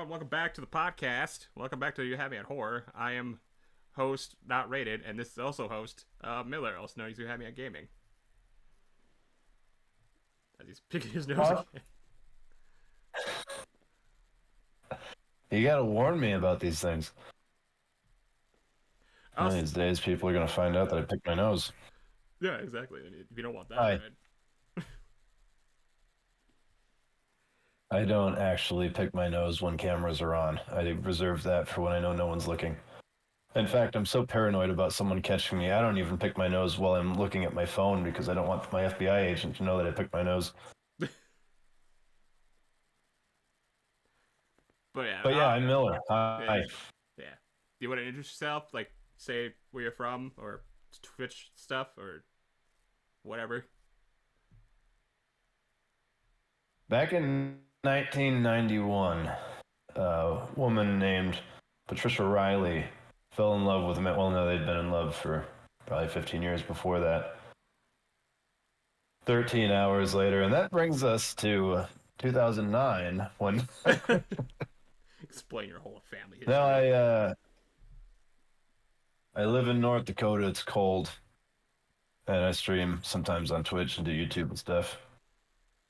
everyone. Welcome back to the podcast. Welcome back to You Have Me at Horror. I am host, not rated, and this is also host, Miller, also known as You Have Me at Gaming. As he's picking his nose again. You gotta warn me about these things. One of Also, these days, people are gonna find out that I picked my nose. yeah, exactly. And if you don't want that, Hi. right? I don't actually pick my nose when cameras are on. I reserve that for when I know no one's looking. In fact, I'm so paranoid about someone catching me, I don't even pick my nose while I'm looking at my phone because I don't want my FBI agent to know that I picked my nose. But yeah, But yeah, I'm Miller. Hi. yeah. Do you want to introduce yourself? Like, say where you're from, or Twitch stuff, or whatever. Back in 1991, a woman named Patricia Riley fell in love with me. Well, no, they'd been in love for probably 15 years before that. 13 hours later, and that brings us to 2009 when Explain your whole family history. now I live in North Dakota. It's cold, and I stream sometimes on Twitch and do YouTube and stuff.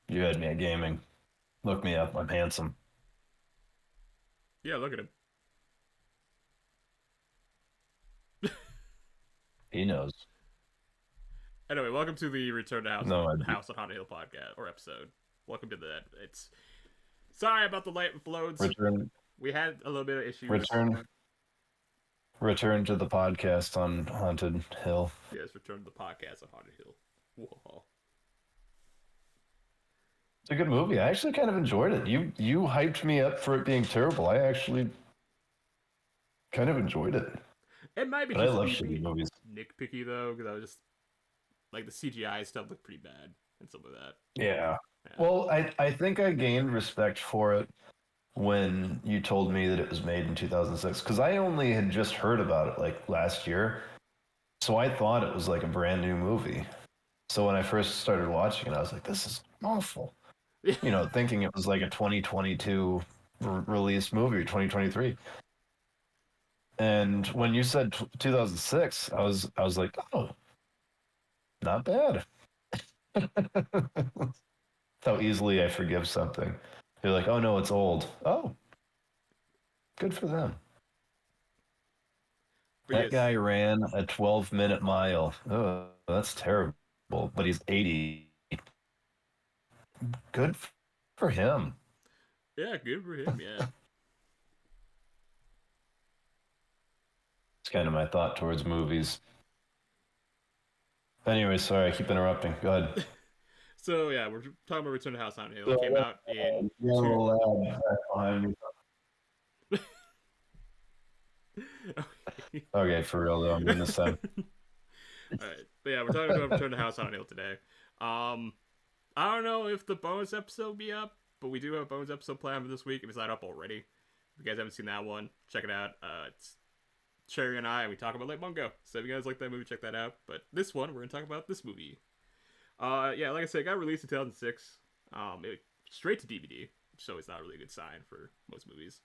You had me at gaming. Look me up. I'm handsome. Yeah, look at him. He knows. Anyway, welcome to the Return to House, No, House on Haunted Hill podcast or episode. Welcome to that. It's sorry about the light uploads. return, We had a little bit of issues. return to the podcast on Haunted Hill. Yes, return to the podcast on Haunted Hill. Whoa. It's a good movie. I actually kind of enjoyed it. You hyped me up for it being terrible. I actually kind of enjoyed it. It might be But I just love me shitty being movies. nitpicky though, because I was just like the CGI stuff looked pretty bad and some of that. Yeah. Yeah. Well, I think I gained respect for it when you told me that it was made in 2006 because I only had just heard about it like last year. So I thought it was like a brand new movie. So when I first started watching it, I was like, this is awful. You know, thinking it was like a 2022 release movie or 2023. And when you said 2006, I was like, oh, not bad. How easily I forgive something. They're like, oh no, it's old. Oh, good for them. But That yes, guy ran a 12-minute mile. Oh, that's terrible. But he's 80. Good for him. yeah, good for him. Yeah. It's kind of my thought towards movies. Anyway, sorry, I keep interrupting. Go ahead. So yeah, we're talking about Return to House on Hill. It came out in Behind me. Okay, for real though, I'm doing this time. Alright. But yeah, we're talking about Return to House on Hill today. I don't know if the bonus episode will be up, but we do have a bonus episode planned for this week if it's not up already. If you guys haven't seen that one, check it out. It's Cherry and I, and we talk about Lake Mungo. So if you guys like that movie, check that out. But this one, we're going to talk about this movie. Yeah, like I said, it got released in 2006. Straight to DVD, which is always not a really good sign for most movies.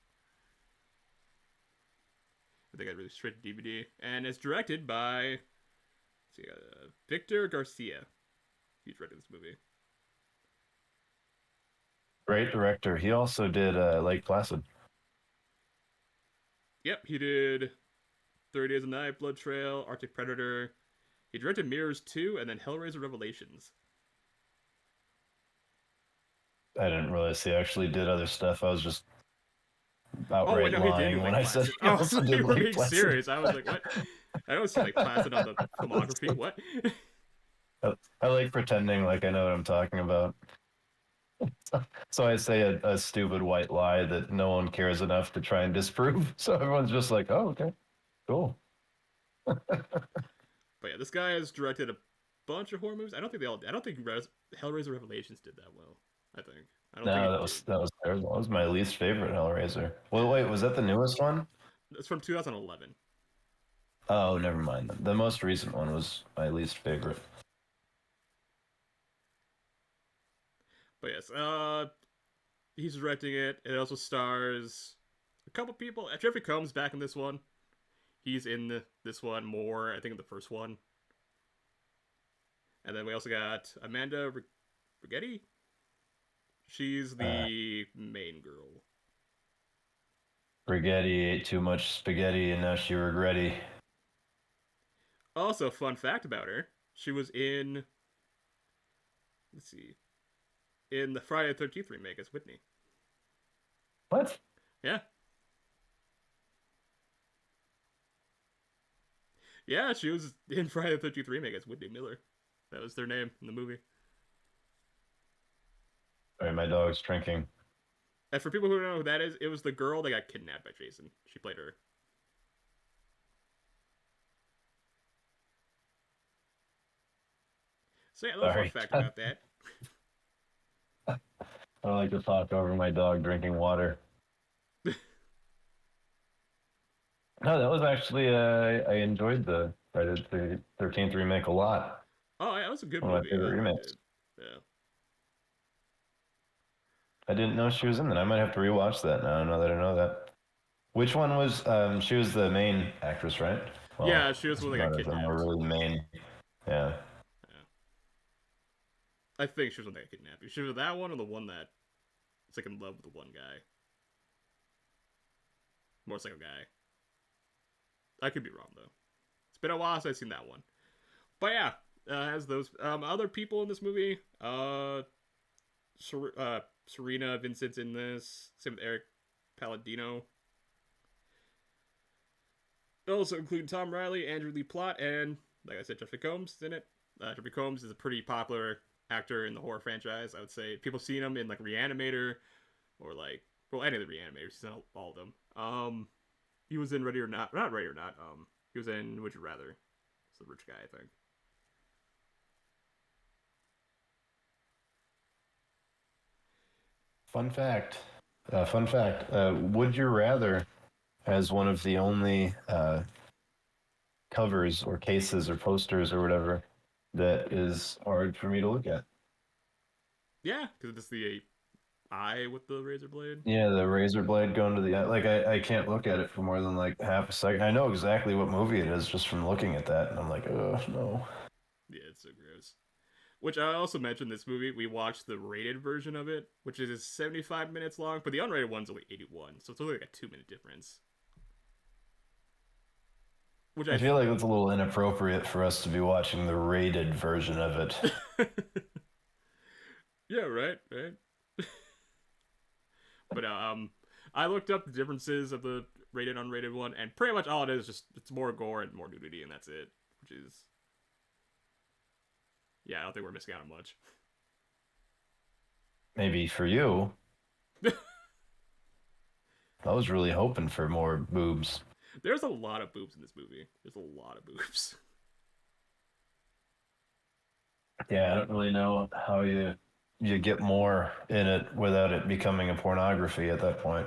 But they got released straight to DVD. And it's directed by Victor Garcia. He directed this movie. Great director. He also did Lake Placid. Yep, he did 30 Days of Night, Blood Trail, Arctic Predator. He directed Mirrors 2 and then Hellraiser Revelations. I didn't realize he actually did other stuff. I was just outright He did lying do when Lake I said Placid. he also You did were Lake being Placid. serious. I was like, what? I don't see Lake Placid on the filmography. What? I like pretending like I know what I'm talking about. So I say a stupid white lie that no one cares enough to try and disprove. So everyone's just like, oh, okay, cool. But yeah, this guy has directed a bunch of horror movies. I don't think Hellraiser Revelations did that well. I think. I don't think No, it that was terrible. That was my least favorite Hellraiser. Well, wait, was that the newest one? It's from 2011. Oh, never mind. The most recent one was my least favorite. But yes, He's directing it. It also stars a couple people. Jeffrey Combs back in this one. He's in this one more, I think, in the first one. And then we also got Amanda Rigetti. She's Uh, the main girl. Spaghetti ate too much spaghetti and now she regretty. Also, fun fact about her: she was in, let's see, in the Friday the 13th remake as Whitney. What? Yeah, yeah, she was in Friday the 13th remake as Whitney Miller. That was their name in the movie. Sorry, my dog's drinking. And for people who don't know who that is, it was the girl that got kidnapped by Jason. She played her. So yeah, a little fun Sorry. fact about that. I don't like to talk over my dog drinking water. No, that was actually I enjoyed the Friday the 13th remake a lot. Oh, yeah, that was a good One of my movie. I favorite liked remakes. it. Yeah. I didn't know she was in that. I might have to rewatch that now that I know that. Which one was she was the main actress, right? Yeah, Well, she was the one that none got of them were kidnapped. really main. Yeah. Yeah. I think she was the one that got kidnapped. She was that one or the one that is like in love with the one guy. Motorcycle guy. I could be wrong though. It's been a while since I've seen that one. But yeah, has those other people in this movie. Serena Vincent's in this. Same with Eric Palladino. Also include Tom Riley, Andrew Lee Plott, and like I said, Jeffrey Combs is in it. Jeffrey Combs is a pretty popular actor in the horror franchise. I would say people seen him in like Reanimator or like any of the Reanimators. He's in all of them. He was in Ready or Not Ready or Not. He was in Would You Rather. It's the rich guy, I think. Fun fact. Fun fact. Would You Rather has one of the only covers or cases or posters or whatever that is hard for me to look at. Yeah, because it's the eye with the razor blade. Yeah, the razor blade going to the eye. Like I can't look at it for more than like half a second. I know exactly what movie it is just from looking at that, and I'm like, oh no. Yeah, it's so gross. Which I also mentioned this movie. We watched the rated version of it, which is 75 minutes long, but the unrated one's only 81, so it's only like a 2 minute difference. Which I feel like it's a little inappropriate for us to be watching the rated version of it. yeah, right, right. But I looked up the differences of the rated unrated one, and pretty much all it is just it's more gore and more nudity, and that's it. Which is, yeah, I don't think we're missing out on much. Maybe for you, I was really hoping for more boobs. There's a lot of boobs in this movie. There's a lot of boobs. Yeah, I don't really know how you get more in it without it becoming a pornography at that point.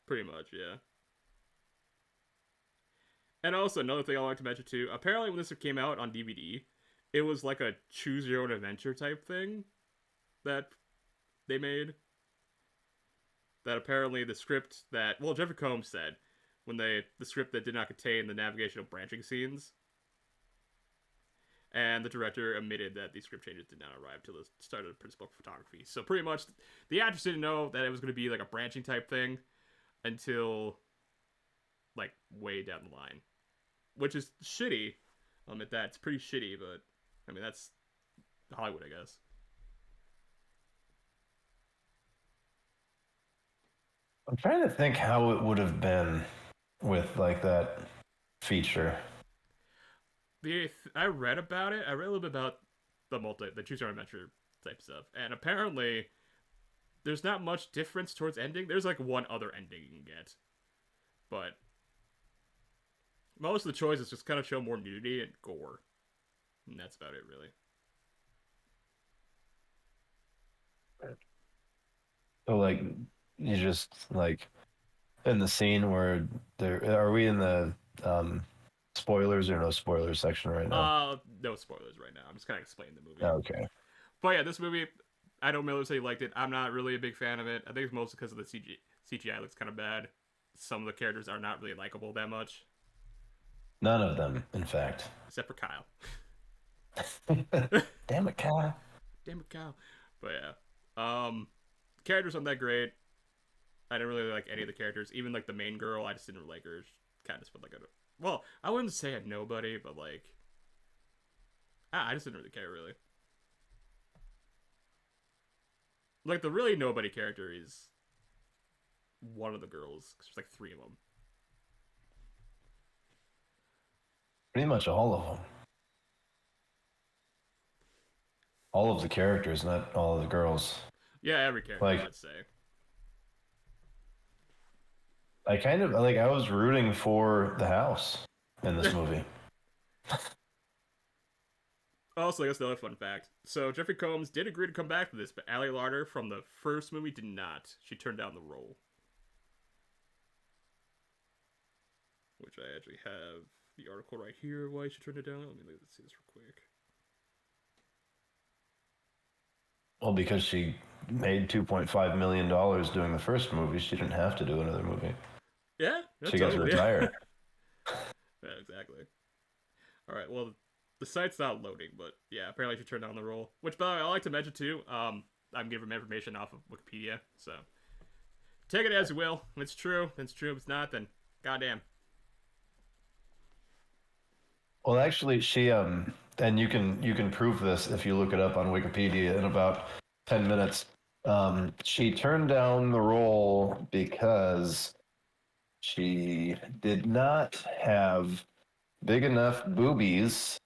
Pretty much, yeah. And also another thing I like to mention too. Apparently, when this came out on DVD, it was like a choose your own adventure type thing that they made. That apparently the script that Jeffrey Combs said when the script that did not contain the navigational branching scenes, and the director admitted that the script changes did not arrive till the start of the principal photography. So pretty much, the actors didn't know that it was going to be like a branching type thing until like way down the line, which is shitty. I'll admit that it's pretty shitty, but I mean that's Hollywood, I guess. I'm trying to think how it would have been with like that feature. I read about it. I read a little bit about the choose your own adventure type stuff, and apparently there's not much difference towards ending. There's like one other ending you can get, but most of the choices just kind of show more nudity and gore, and that's about it, really. So like you just like in the scene where there are we in the spoilers or no spoilers section right now? No spoilers right now. I'm just kind of explaining the movie. Okay. But yeah, this movie. I know Miller said he liked it. I'm not really a big fan of it. I think it's mostly because of the CGI looks kind of bad. Some of the characters are not really likable that much, None of them, in fact. except for Kyle. Damn it, Kyle. Damn it, Kyle. But yeah, characters aren't that great. I didn't really like any of the characters, even like the main girl. I just didn't like her. She kind of felt like a well, I wouldn't say a nobody, but like I just didn't really care really. Like the really nobody character is one of the girls. 'Cause there's like three of them. Pretty much all of them. All of the characters, not all of the girls. Yeah, every character, Like- I'd say. I kind of like. I was rooting for the house in this movie. Also, I guess another fun fact. So Jeffrey Combs did agree to come back to this, but Ali Larter from the first movie did not. She turned down the role. Which I actually have the article right here why she turned it down. Let me see this real quick. Well, because she made $2.5 million doing the first movie, she didn't have to do another movie. Yeah, She got to totally. retire. Yeah, exactly. All right, well, the site's not loading, but yeah, apparently she turned down the role. Which, by the way, I like to mention too. I'm giving information off of Wikipedia, so take it as you will. If it's true, then it's true. If it's not, then goddamn. Well, actually, she and you can prove this if you look it up on Wikipedia in about 10 minutes. She turned down the role because she did not have big enough boobies,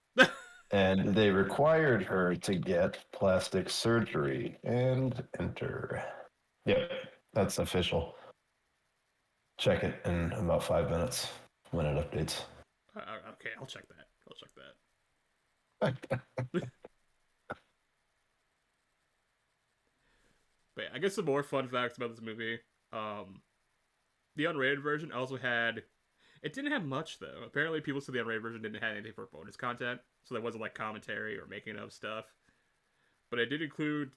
and they required her to get plastic surgery. And enter. Yep, that's official. Check it in about 5 minutes when it updates. Okay, I'll check that. I'll check that. But yeah, I guess some more fun facts about this movie. The unrated version also had. It didn't have much though. Apparently, people said the unrated version didn't have anything for bonus content, so there wasn't like commentary or making of stuff. But it did include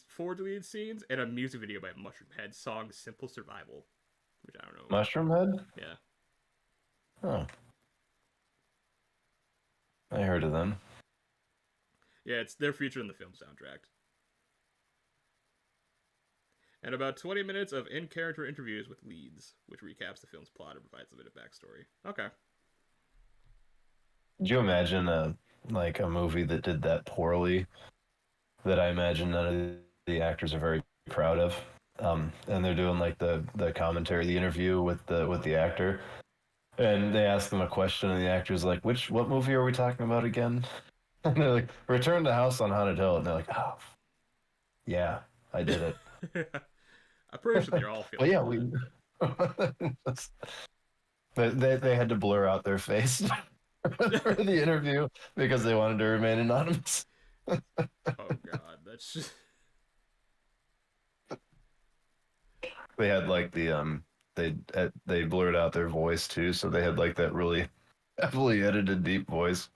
four deleted scenes and a music video by Mushroomhead song "Simple Survival," which I don't know. Mushroomhead? Yeah. Oh. I heard of them. Yeah, they're featured in the film soundtrack. And about 20 minutes of in-character interviews with leads, which recaps the film's plot and provides a bit of backstory. Okay. Could you imagine a movie that did that poorly? That I imagine none of the actors are very proud of. And they're doing like the commentary, the interview with the actor, and they ask them a question, and the actor's like, "What movie are we talking about again?" And they're like, "Return to House on Haunted Hill," and they're like, "Oh, yeah, I did it." I'm pretty sure they're all feeling. But yeah, they had to blur out their face for the interview because they wanted to remain anonymous. Oh god, that's just. They had like they blurred out their voice too, so they had like that really heavily edited deep voice.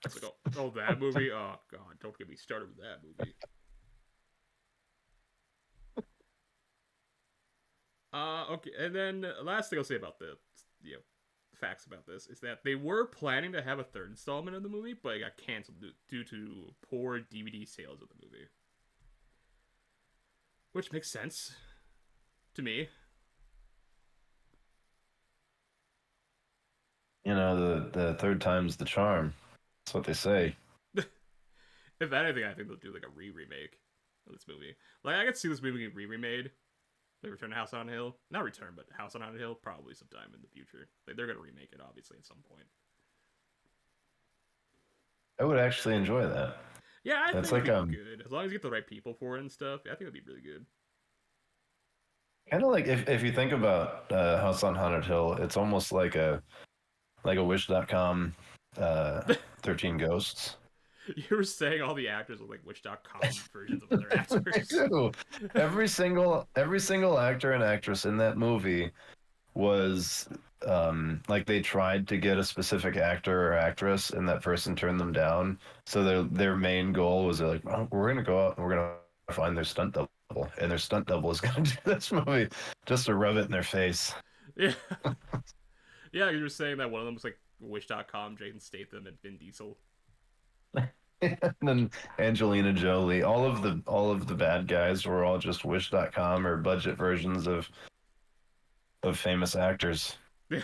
It's like, oh, that movie? Oh god, don't get me started with that movie. Okay, and then last thing I'll say about the facts about this is that they were planning to have a third installment of the movie, but it got canceled due to poor DVD sales of the movie, which makes sense to me. You know, the third time's the charm. That's what they say. If anything, I think they'll do like a remake of this movie. Like I could see this movie getting remade. They Return to House on Hill. Not Return, but House on Haunted Hill probably sometime in the future. Like, they're going to remake it, obviously, at some point. I would actually enjoy that. Yeah, I That's think it'd like, be good. As long as you get the right people for it and stuff, I think it'd be really good. Kind of like if you think about House on Haunted Hill, it's almost like a Wish.com 13 Ghosts. You were saying all the actors look like Witch.com versions of other I actors. do. Every single actor and actress in that movie was like they tried to get a specific actor or actress, and that person turned them down. So their main goal was like, well, we're gonna go out and we're gonna find their stunt double, and their stunt double is gonna do this movie just to rub it in their face. Yeah, yeah. You were saying that one of them was like Wish.com, Jason Statham, and Vin Diesel. And then Angelina Jolie, all of the bad guys were all just Wish.com or budget versions of famous actors. Yeah,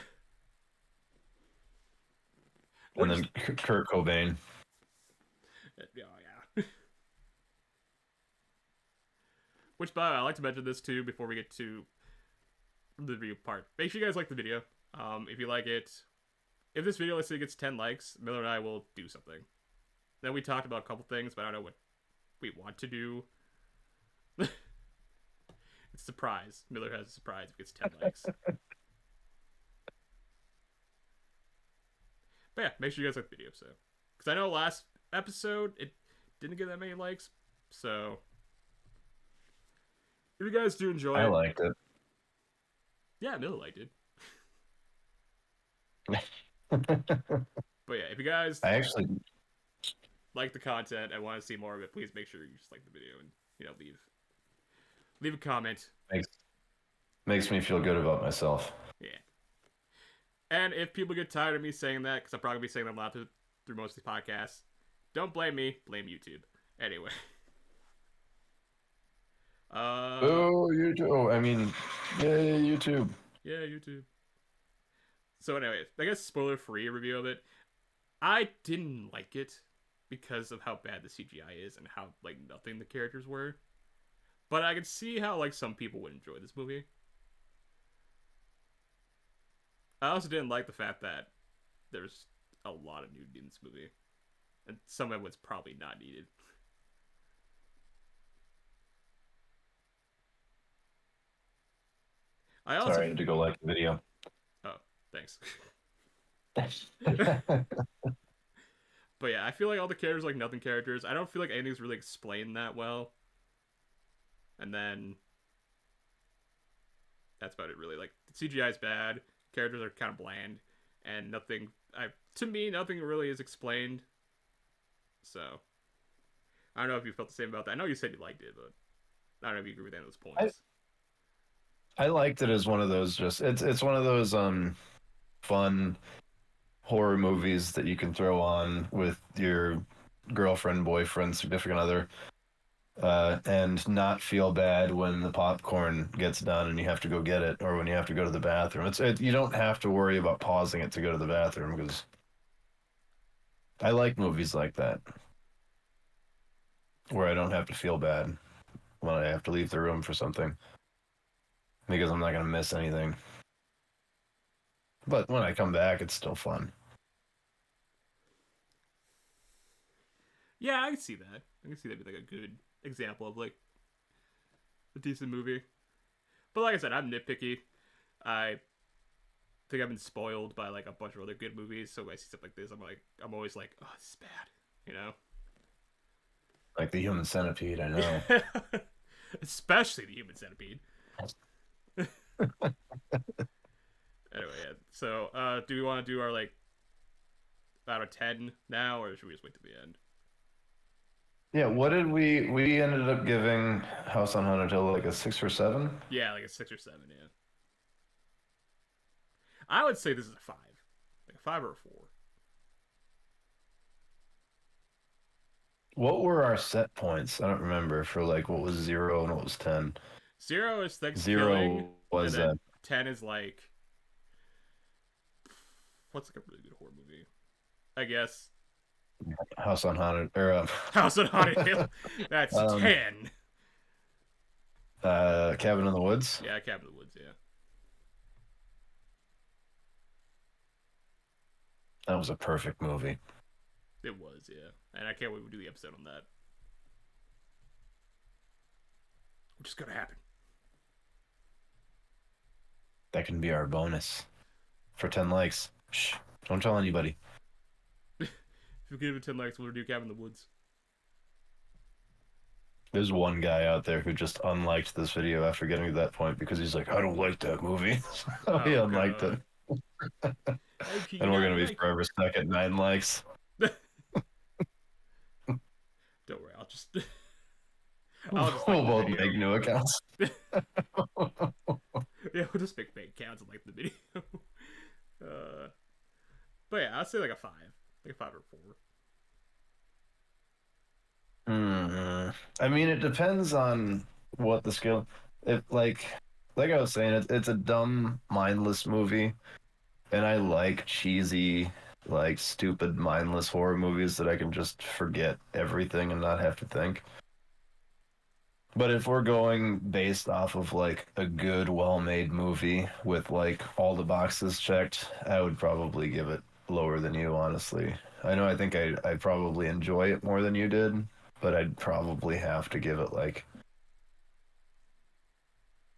And which then Kurt Cobain. yeah, yeah. Which, by the way, I like to mention this too before we get to the review part. Make sure you guys like the video. If you like it, if this video, let's say, gets 10 likes, Miller and I will do something. Then we talked about a couple things, but I don't know what we want to do. It's a surprise. Miller has a surprise if it gets 10 likes. But yeah, make sure you guys like the video. So, because I know last episode it didn't get that many likes. So, if you guys do enjoy I it, liked it. yeah, Miller liked it. But yeah, if you guys I actually, like the content and want to see more of it, please make sure you just like the video and leave a comment. makes me feel good about myself. Yeah. And if people get tired of me saying that, because I'll probably be saying them a lot through most of the podcasts, don't blame me, blame YouTube. Anyway. Oh, YouTube. Oh, I mean, yay, YouTube. Yeah, YouTube. So anyway, I guess spoiler-free review of it. I didn't like it because of how bad the CGI is and how like nothing the characters were. But I could see how like some people would enjoy this movie. I also didn't like the fact that there's a lot of nudity in this movie, and some of it was probably not needed. I also Sorry, I had to go like the video. oh thanks. But yeah, I feel like all the characters are like nothing characters. I don't feel like anything's really explained that well. And then that's about it really. Like the CGI is bad, characters are kind of bland, and nothing really is explained. So I don't know if you felt the same about that. I know you said you liked it, but I don't know if you agree with any of those points. I liked it as one of those it's one of those fun horror movies that you can throw on with your girlfriend, boyfriend, significant other, and not feel bad when the popcorn gets done and you have to go get it, or when you have to go to the bathroom. You don't have to worry about pausing it to go to the bathroom, because I like movies like that where I don't have to feel bad when I have to leave the room for something, because I'm not going to miss anything. But when I come back, it's still fun. Yeah, I can see that. I can see that be like a good example of like a decent movie. But like I said, I'm nitpicky. I think I've been spoiled by like a bunch of other good movies, so when I see stuff like this, I'm always like, oh, this is bad, you know? Like the Human Centipede, I know. Especially the Human Centipede. Anyway, yeah. So, do we want to do our like out of 10 now, or should we just wait to the end? Yeah, what did we ended up giving House on Haunted Hill like a 6 or 7? Yeah, like a 6 or 7. Yeah, I would say this is a 5, like a 5 or a 4. What were our set points? I don't remember for like what was 0 and what was 10. 0 is Thanksgiving, 0 was and then 10 is like what's like a really good horror movie? I guess House on Haunted or House on Haunted Hill. That's 10. Cabin in the Woods. Yeah, Cabin in the Woods. Yeah, That was a perfect movie. it was. Yeah, and I can't wait to do the episode on that, which is gonna happen. That can be our bonus for 10 likes. Shh, don't tell anybody. If we give it 10 likes, we'll do Cabin in the Woods. There's one guy out there who just unliked this video after getting to that point because he's like, I don't like that movie. So he unliked God. it. Hey, can you And we're not gonna be like? forever stuck at 9 likes. Don't worry, I'll just like We'll the both video. make new accounts. Yeah, we'll just make fake accounts and like the video. uh, but yeah, I'd say like a 5 or 4. I mean, it depends on what the skill. If like I was saying, it's a dumb, mindless movie, and I like cheesy, like stupid, mindless horror movies that I can just forget everything and not have to think. But if we're going based off of like a good, well-made movie with like all the boxes checked, I would probably give it lower than you, honestly. I know I think I probably enjoy it more than you did, but I'd probably have to give it like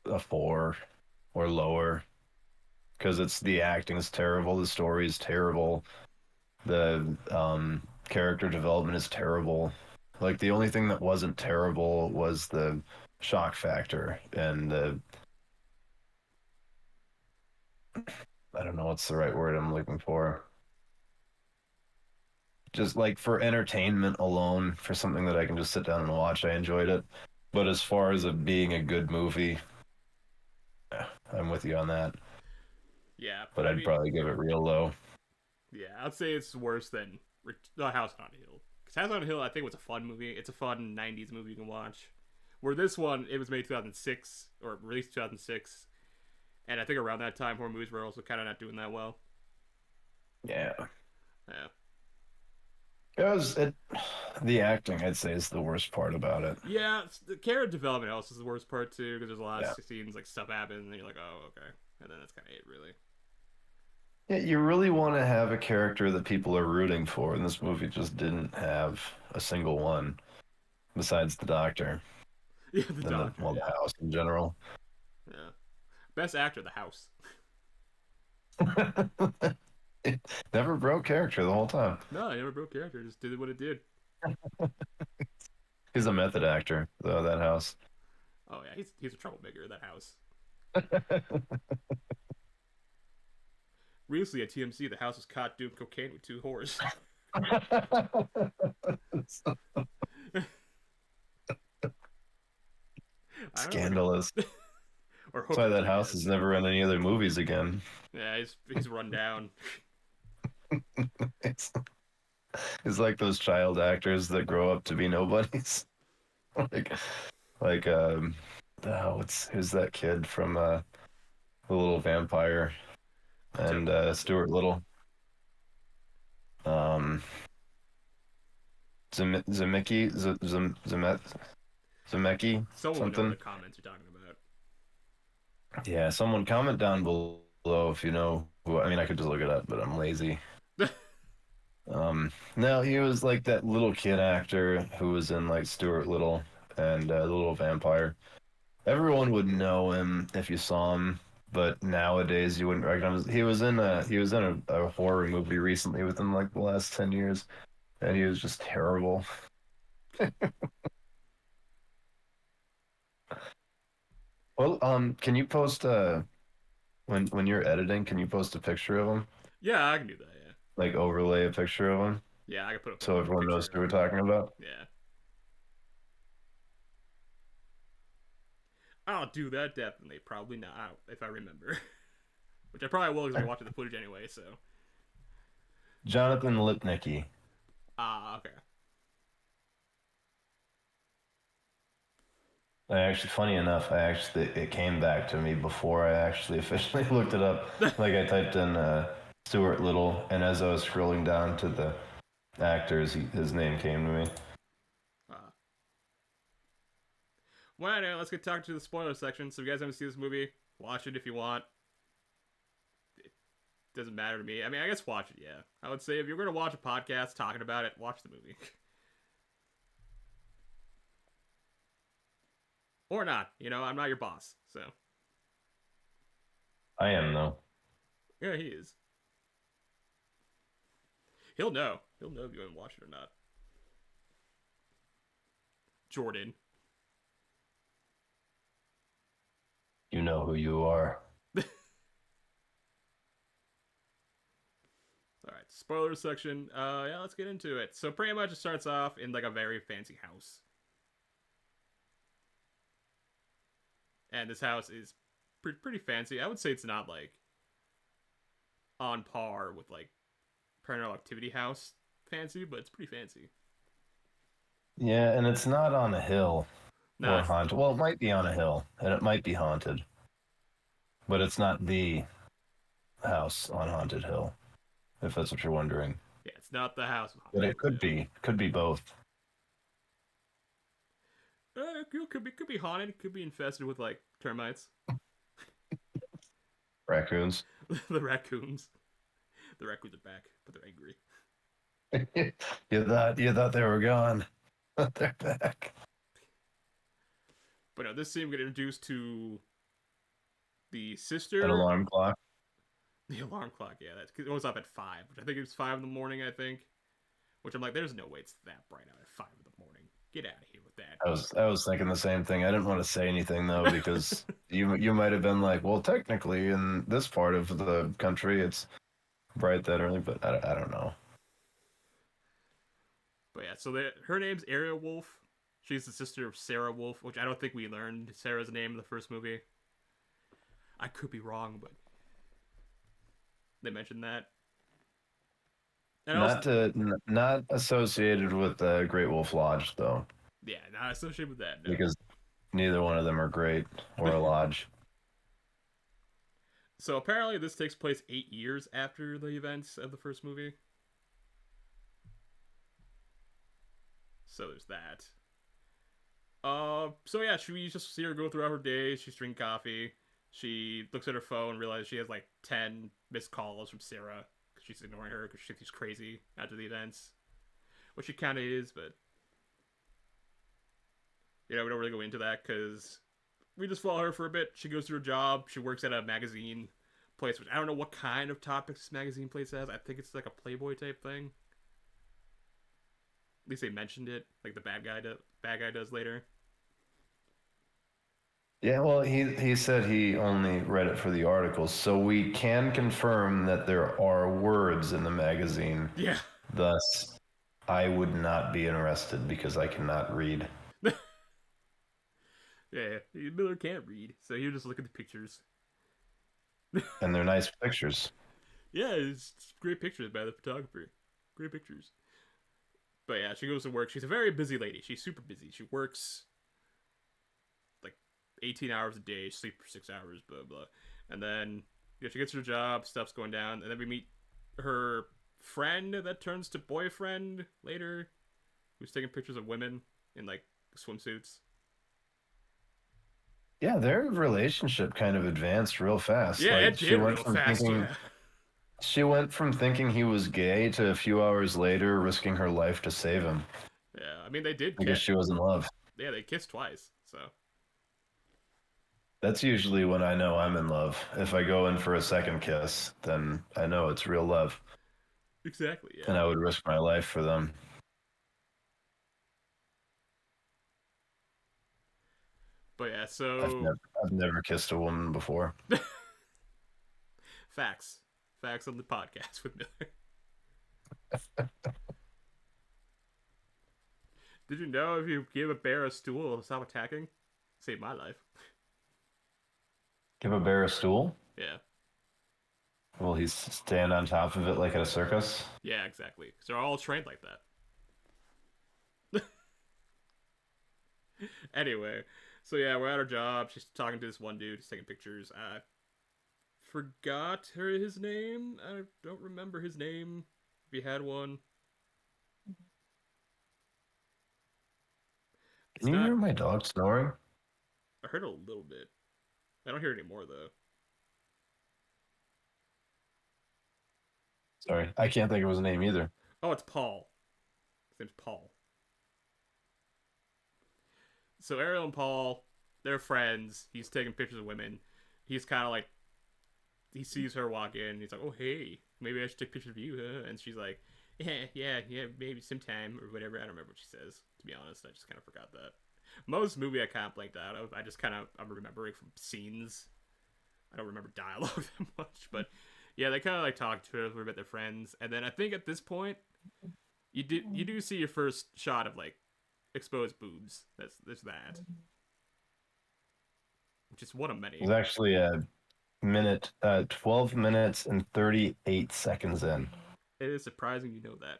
a 4 or lower because it's the acting is terrible, the story is terrible, the character development is terrible. Like the only thing that wasn't terrible was the shock factor and the I don't know what's the right word I'm looking for. Just like for entertainment alone, for something that I can just sit down and watch, I enjoyed it. But as far as it being a good movie, I'm with you on that. Yeah, But I I'd mean, probably give it real low. yeah, I'd say it's worse than House on a Hill. Because House on a Hill, I think, was a fun movie. It's a fun '90s movie you can watch. Where this one, it was made 2006 or released 2006, and I think around that time, horror movies were also kind of not doing that well. Yeah. Yeah, It was it the acting I'd say is the worst part about it. yeah. The character development also is the worst part too, because there's a lot Yeah. of scenes like stuff happens, and you're like, oh, okay, and then that's kind of it, really. Yeah, you really want to have a character that people are rooting for, and this movie just didn't have a single one besides the doctor Yeah, the and doctor. the Yeah, house in general. yeah. Best actor, The House. Never broke character the whole time. No, I never broke character. Just did what it did. He's a method actor, though, that house. Oh yeah, he's a troublemaker. That House. Recently at TMC, The House was caught doing cocaine with 2 whores. I don't know where Scandalous. to. Or That's why hookers, that I house is guess. never in any other movies again. Yeah, he's run down. It's, it's like those child actors that grow up to be nobodies. like, like, who's that kid from The Little Vampire and Don't remember. Stuart Little? Um, Zemecki, Zemecki, Someone would know in the something. comments you're talking about. Yeah, someone comment down below if you know who. I mean, I could just look it up, but I'm lazy. No, he was like that little kid actor who was in like Stuart Little and The Little Vampire. Everyone would know him if you saw him, but nowadays you wouldn't recognize him. He was in a horror movie recently within like the last 10 years, and he was just terrible. Well, can you post when you're editing, can you post a picture of him? Yeah, I can do that. Yeah, Like overlay a picture of him yeah, I can put so a everyone knows picture. who we're talking about? Yeah, I'll do that definitely. Probably not if I remember, which I probably will because I'm watching the footage anyway. So, Jonathan Lipnicki. okay. Funny enough, it came back to me before I actually officially looked it up. Like I typed in Stuart Little, and as I was scrolling down to the actors, his name came to me. uh, well, anyway, let's get talking to the spoiler section. So, if you guys haven't seen this movie, watch it if you want. It doesn't matter to me. I mean, I guess watch it. Yeah, I would say if you're gonna watch a podcast talking about it, watch the movie. Or not. I'm not your boss. So, I am though. yeah, he is. He'll know. He'll know if you haven't watched it or not. Jordan. You know who you are. spoiler section. Yeah, let's get into it. So pretty much it starts off in like a very fancy house, and this house is pretty fancy. I would say it's not like on par with like Paranormal Activity house fancy, but it's pretty fancy. Yeah, and it's not on a hill Nah, or haunted. Well, it might be on a hill, and it might be haunted, but it's not the house on Haunted Hill, if that's what you're wondering. yeah, it's not the house. But it could be. Could be both. Could be haunted. Could be infested with like termites. Raccoons. The raccoons. The raccoons are back, but they're angry. You thought they were gone. They're back. But no, this scene we get introduced to the sister. An alarm clock. The alarm clock, yeah, that's it goes up at 5, which I think it's 5 in the morning. I think, which I'm like, there's no way it's that bright out at 5 in the morning. Get out of here with that. I was thinking the same thing. I didn't want to say anything though because you might have been like, well, technically in this part of the country it's bright that early, but I don't know. But yeah, so her name's Ariel Wolf. She's the sister of Sarah Wolf, which I don't think we learned Sarah's name in the first movie. I could be wrong, but they mentioned that. And Not associated with the Great Wolf Lodge though, yeah, not associated with that. No. because neither one of them are great or a lodge. So apparently this takes place 8 years after the events of the first movie. So there's that. So yeah, we just see her go throughout her day. She's drinking coffee. She looks at her phone, realizes she has like 10 missed calls from Sarah because she's ignoring her because she thinks she's crazy after the events, which she kind of is, but we don't really go into that because we just follow her for a bit. She goes to her job. She works at a magazine place, which I don't know what kind of topics this magazine place has. I think it's like a Playboy type thing. At least they mentioned it, like the bad guy does later. Yeah, well, he said he only read it for the articles, so we can confirm that there are words in the magazine. Yeah. Thus, I would not be interested because I cannot read. Yeah, Miller can't read, so you just look at the pictures. And they're nice pictures. Yeah, it's great pictures by the photographer. Great pictures. But yeah, she goes to work. She's a very busy lady. She's super busy. She works like 18 hours a day, sleep for 6 hours, blah, blah. And then she gets her job, stuff's going down. And then we meet her friend that turns to boyfriend later, who's taking pictures of women in like swimsuits. Yeah, their relationship kind of advanced real fast. Yeah, like, it did real fast, yeah. She went from thinking he was gay to a few hours later risking her life to save him. Yeah, I mean, they did I guess she was in love. Yeah, they kissed twice, so. That's usually when I know I'm in love. If I go in for a second kiss, then I know it's real love. Exactly, yeah. And I would risk my life for them. But yeah, so I've never kissed a woman before. Facts on the podcast with Miller. Did you know if you give a bear a stool, it'll stop attacking? Saved my life. Give a bear a stool? Yeah. Will he stand on top of it like at a circus? Yeah, exactly. Because they're all trained like that. Anyway, so yeah, we're at her job. She's talking to this one dude. He's taking pictures. I forgot his name. I don't remember his name. If he had one. Can you hear my dog snoring? I heard a little bit. I don't hear it anymore, though. Sorry, I can't think of his name either. Oh, it's Paul. His name's Paul. So Ariel and Paul, they're friends. He's taking pictures of women. He's kind of like, he sees her walk in. He's like, oh, hey, maybe I should take pictures of you, huh? And she's like, yeah, maybe sometime or whatever. I don't remember what she says, to be honest. I just kind of forgot that. Most movie I kind of blanked out of. I just kind of, I'm remembering from scenes. I don't remember dialogue that much, but Yeah, they kind of like talk to her a little bit, their friends, and then I think at this point you do see your first shot of like exposed boobs. There's that, which is one of It was many. actually a 12 minutes and 38 seconds in. It is surprising you know that.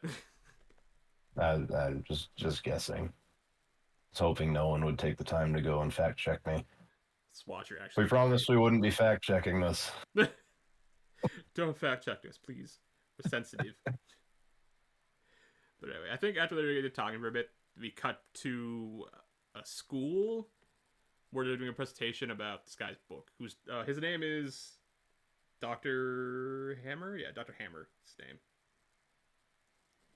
I'm just guessing. I was hoping no one would take the time to go and fact check me. Swatcher actually We promised we wouldn't be fact checking this. don't fact check us, please. We're sensitive. But anyway, I think after they're talking for a bit, we cut to a school where they're doing a presentation about this guy's book. Who's his name is Doctor Hammer? Yeah, Doctor Hammer. His name.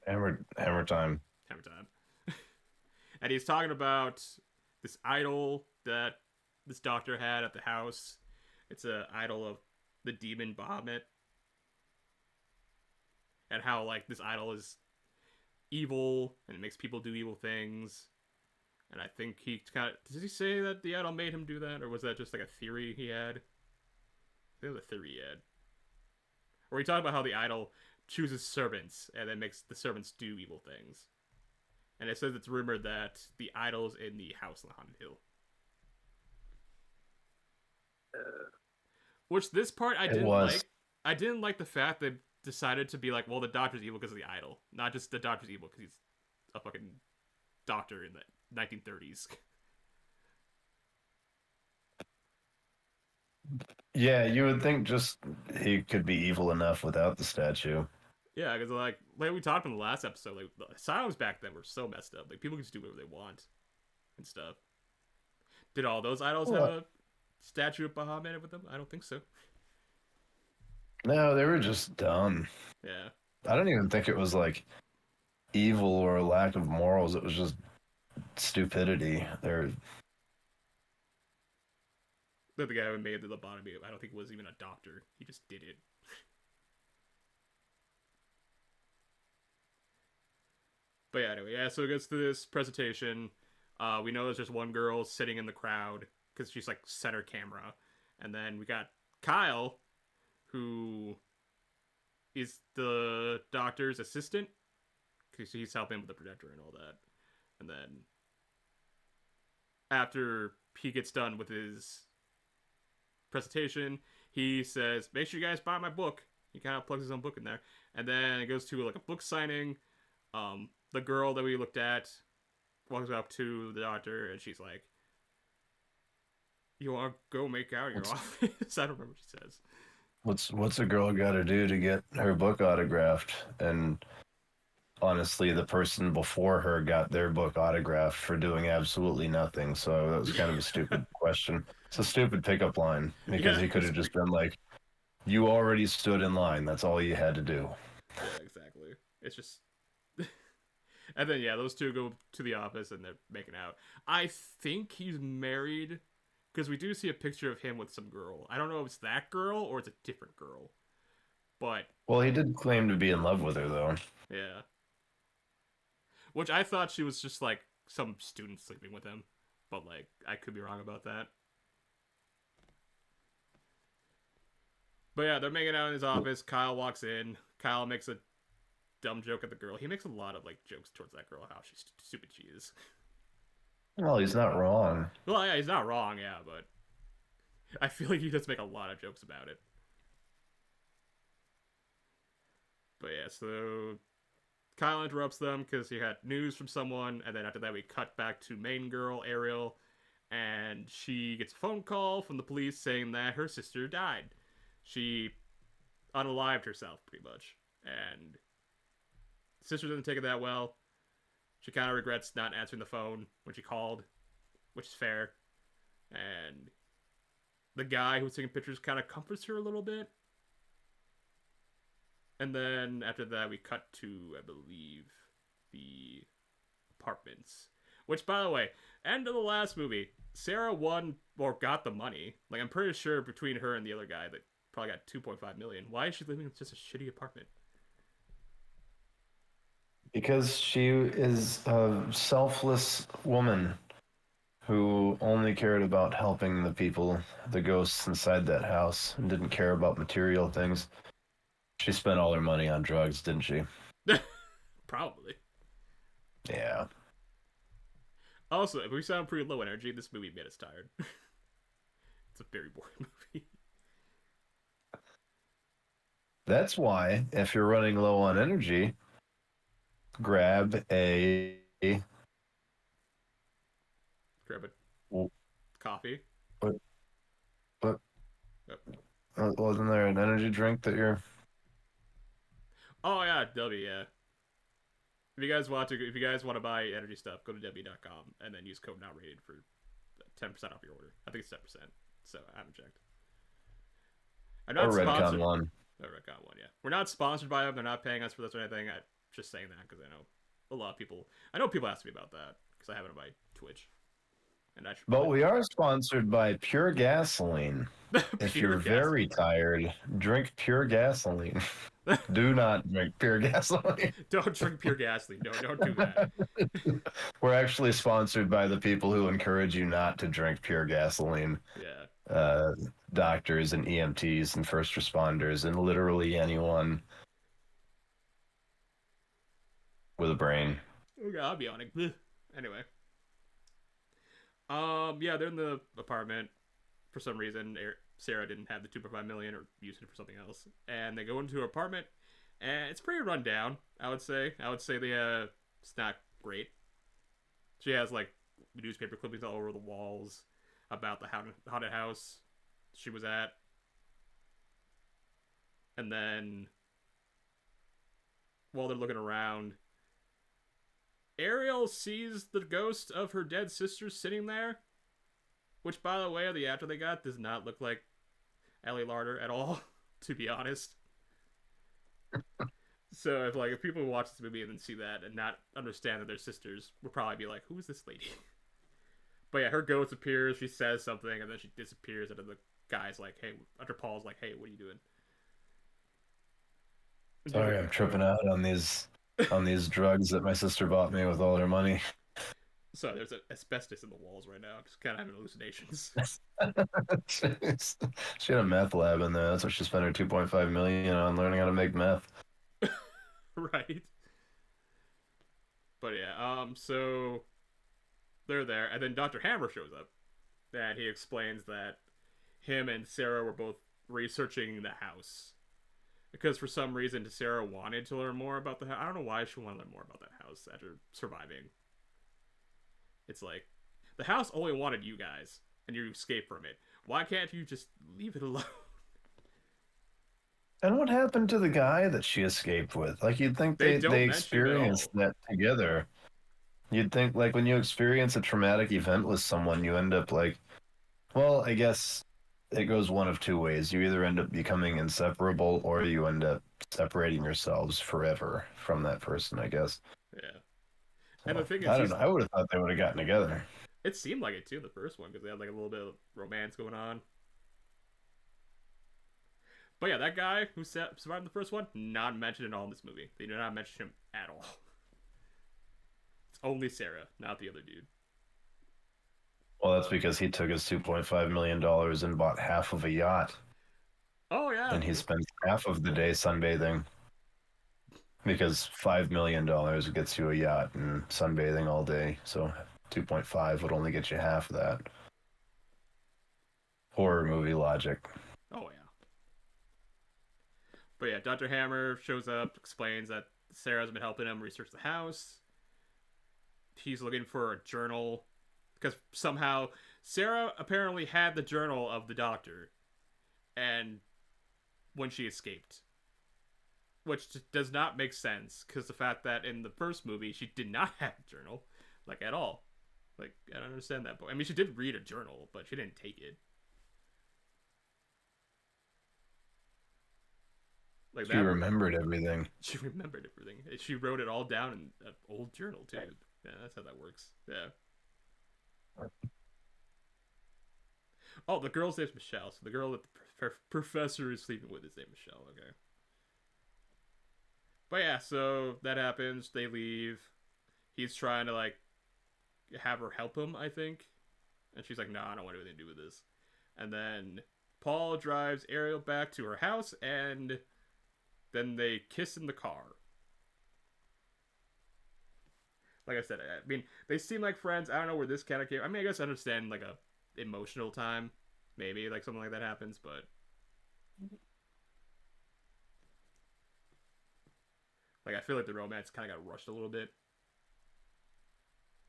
Hammer time. Hammer time. And he's talking about this idol that this doctor had at the house. It's a idol of the demon Bahamut, and how like this idol is evil and it makes people do evil things. And I think he kind of did he say that the idol made him do that, or was that just like a theory he had? I think it was a theory he had. Or he talked about how the idol chooses servants and then makes the servants do evil things. And it says it's rumored that the idol's in the house on the Haunted Hill. Which this part I didn't like. I didn't like the fact that decided to be like, well, the doctor's evil because of the idol, not just the doctor's evil because he's a fucking doctor in the 1930s. Yeah, you would think just he could be evil enough without the statue. Yeah, because like we talked in the last episode, like the asylums back then were so messed up. Like people could just do whatever they want and stuff. Did all those idols have a statue of Bahamut with them? I don't think so. No, they were just dumb. Yeah. I don't even think it was like evil or a lack of morals. It was just stupidity. They're The guy who made the lobotomy, I don't think was even a doctor. He just did it. But yeah, anyway, yeah. So it goes to this presentation. We know there's just one girl sitting in the crowd because she's like center camera, and then we got Kyle, who is the doctor's assistant because he's helping with the projector and all that. And then after he gets done with his presentation, he says, "Make sure you guys buy my book." He kind of plugs his own book in there, and then it goes to like a book signing. The girl that we looked at walks up to the doctor, and she's like, "You want to go make out in your office?" I don't remember what she says. what's a girl got to do to get her book autographed? And honestly, the person before her got their book autographed for doing absolutely nothing. So that was kind of a stupid question. It's a stupid pickup line because he could have just been like, "You already stood in line. That's all you had to do." Yeah, exactly. It's just. And then yeah, those two go to the office and they're making out. I think he's married because we do see a picture of him with some girl. I don't know if it's that girl or it's a different girl. But Well, he did claim to be in love with her though. yeah. Which I thought she was just like some student sleeping with him. But like I could be wrong about that. But yeah, they're making out in his office. Kyle walks in. Kyle makes a dumb joke at the girl. He makes a lot of like jokes towards that girl, how she's stupid she is. Well, he's not wrong. Well, yeah, he's not wrong, yeah, but I feel like he does make a lot of jokes about it. But yeah, so Kyle interrupts them because he had news from someone, and then after that we cut back to main girl, Ariel, and she gets a phone call from the police saying that her sister died. She unalived herself, pretty much. And sister doesn't take it that well. She kind of regrets not answering the phone when she called, which is fair. And the guy who was taking pictures kind of comforts her a little bit. And then after that, we cut to, I believe, the apartments. Which, by the way, end of the last movie, Sarah won or got the money. Like, I'm pretty sure between her and the other guy that probably got 2.5 million. Why is she living in just a shitty apartment? Because she is a selfless woman who only cared about helping the people, the ghosts inside that house, and didn't care about material things. She spent all her money on drugs, didn't she? Probably. Yeah. Also, if we sound pretty low energy, this movie made us tired. It's a very boring movie. That's why, if you're running low on energy, grab a. Grab a What? coffee. What? Yep. Wasn't there an energy drink that you're. Oh yeah, W. Yeah. If you guys want to buy energy stuff, go to w.com and then use code not rated for 10% off your order. I think it's 10%. So I haven't checked. I'm Or not Redcon sponsored. 1. Oh, Redcon one, yeah. We're not sponsored by them. They're not paying us for this or anything. I'm just saying that because I know a lot of people. I know people ask me about that because I have it on my Twitch, and I should But probably we are sponsored by Pure Gasoline. If pure you're gas. very tired, drink pure gasoline. Do not drink pure gasoline. Don't drink pure gasoline. No, don't do that. We're actually sponsored by the people who encourage you not to drink pure gasoline. Yeah. Uh, Doctors and EMTs and first responders and literally anyone with a brain. Okay, I'll be on it. Anyway. Yeah, they're in the apartment. For some reason, Sarah didn't have the 2.5 million or used it for something else. And they go into her apartment, and it's pretty run down, I would say. It's not great. She has, like, newspaper clippings all over the walls about the haunted house she was at. And then, while they're looking around, Ariel sees the ghost of her dead sister sitting there. Which, by the way, the actor they got does not look like Ellie Larder at all, to be honest. So if people watch this movie and then see that and not understand that they're sisters, will probably be like, "Who is this lady?" But yeah, her ghost appears. She says something, and then she disappears. And the guy's like, "Hey," after Paul's like, "Hey, what are you doing?" Sorry, I'm tripping out on these drugs that my sister bought me with all her money. So there's asbestos in the walls right now. Just kind of having hallucinations. She had a meth lab in there. That's what she spent her 2.5 million on learning how to make meth. Right. But yeah, so they're there, and then Dr. Hammer shows up, and he explains that him and Sarah were both researching the house because for some reason Sarah wanted to learn more about the house. I don't know why she wanted to learn more about that house after surviving. It's like the house only wanted you guys, and you escaped from it. Why can't you just leave it alone? And what happened to the guy that she escaped with? Like you'd think They they don't mention it at experienced all. that together. You'd think like when you experience a traumatic event with someone, you end up like, well, I guess it goes one of two ways. You either end up becoming inseparable or you end up separating yourselves forever from that person, I guess. Yeah. And the So, thing is, I don't know. I would have thought they would have gotten together. it seemed like it too in the first one because they had like a little bit of romance going on. But yeah, that guy who survived the first one, not mentioned at all in this movie. They do not mention him at all. It's only Sarah, not the other dude. Well, that's because he took his $2.5 million and bought half of a yacht. Oh yeah, And he spends half of the day sunbathing because $5 million gets you a yacht and sunbathing all day. So 2.5 would only get you half of that. Horror movie logic. oh yeah. But yeah, Dr. Hammer shows up, explains that Sarah's been helping him research the house. He's looking for a journal because somehow Sarah apparently had the journal of the doctor, and when she escaped, which does not make sense because the fact that in the first movie she did not have a journal, like at all. Like I don't understand that. But I mean, she did read a journal, but she didn't take it. Like She that. remembered everything. She remembered everything. She wrote it all down in an old journal too. Yeah, that's how that works. Yeah. Oh, the girl's name's Michelle. So the girl that the professor is sleeping with is named Michelle. Okay. But yeah, so that happens. They leave. He's trying to like have her help him, I think, and she's like, "No, I don't want anything to do with this." And then Paul drives Ariel back to her house, and Then they kiss in the car. Like I said, I mean, they seem like friends. I don't know where this kind of came. I mean, I guess I understand like a emotional time, maybe like something like that happens, but like I feel like the romance kind of got rushed a little bit.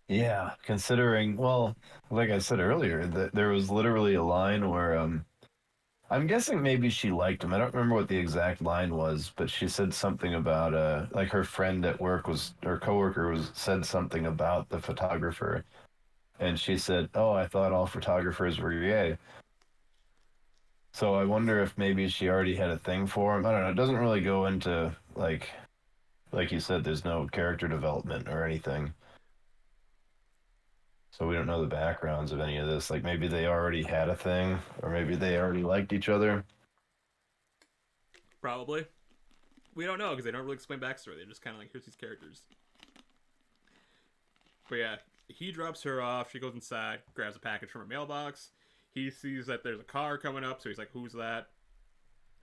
Yeah, considering, well, like I said earlier, that there was literally a line where I'm guessing maybe she liked him. I don't remember what the exact line was, but she said something about like her friend at work was her coworker was said something about the photographer, and she said, "Oh, I thought all photographers were gay." So I wonder if maybe she already had a thing for him. I don't know. It doesn't really go into like you said, there's no character development or anything. So we don't know the backgrounds of any of this. Like maybe they already had a thing, or maybe they already liked each other. Probably. We don't know because they don't really explain backstory. They're just kind of like, here's these characters. But yeah, he drops her off. She goes inside, grabs a package from her mailbox. He sees that there's a car coming up, so he's like, who's that?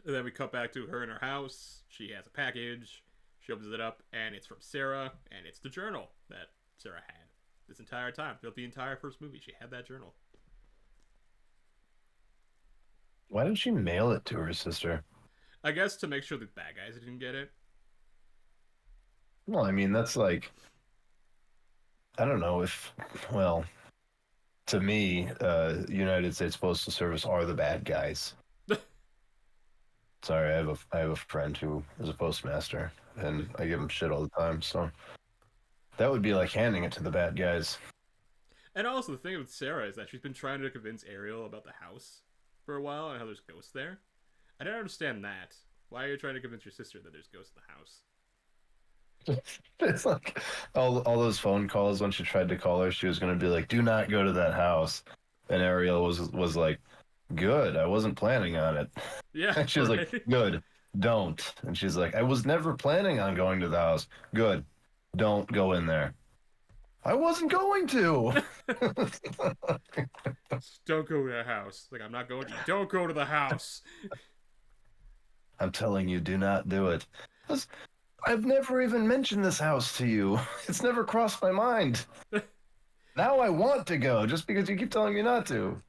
And then we cut back to her in her house. She has a package. She opens it up, and it's from Sarah, and it's the journal that Sarah had this entire time. Throughout the entire first movie, she had that journal. Why didn't she mail it to her sister? I guess to make sure the bad guys didn't get it. Well, I mean, that's like, I don't know if, well, to me, United States Postal Service are the bad guys. Sorry, I have a friend who is a postmaster, and I give him shit all the time. So that would be like handing it to the bad guys. And also, the thing with Sarah is that she's been trying to convince Ariel about the house for a while and how there's ghosts there. I don't understand that. Why are you trying to convince your sister that there's ghosts in the house? It's like all those phone calls when she tried to call her, she was gonna be like, "Do not go to that house," and Ariel was like, "Good, I wasn't planning on it." Yeah, And she was like, right? "Good, don't." And she's like, "I was never planning on going to the house. Good, don't go in there." I wasn't going to. Don't go to the house. Like, I'm not going to. Don't go to the house. I'm telling you, do not do it. I've never even mentioned this house to you. It's never crossed my mind. Now I want to go just because you keep telling me not to.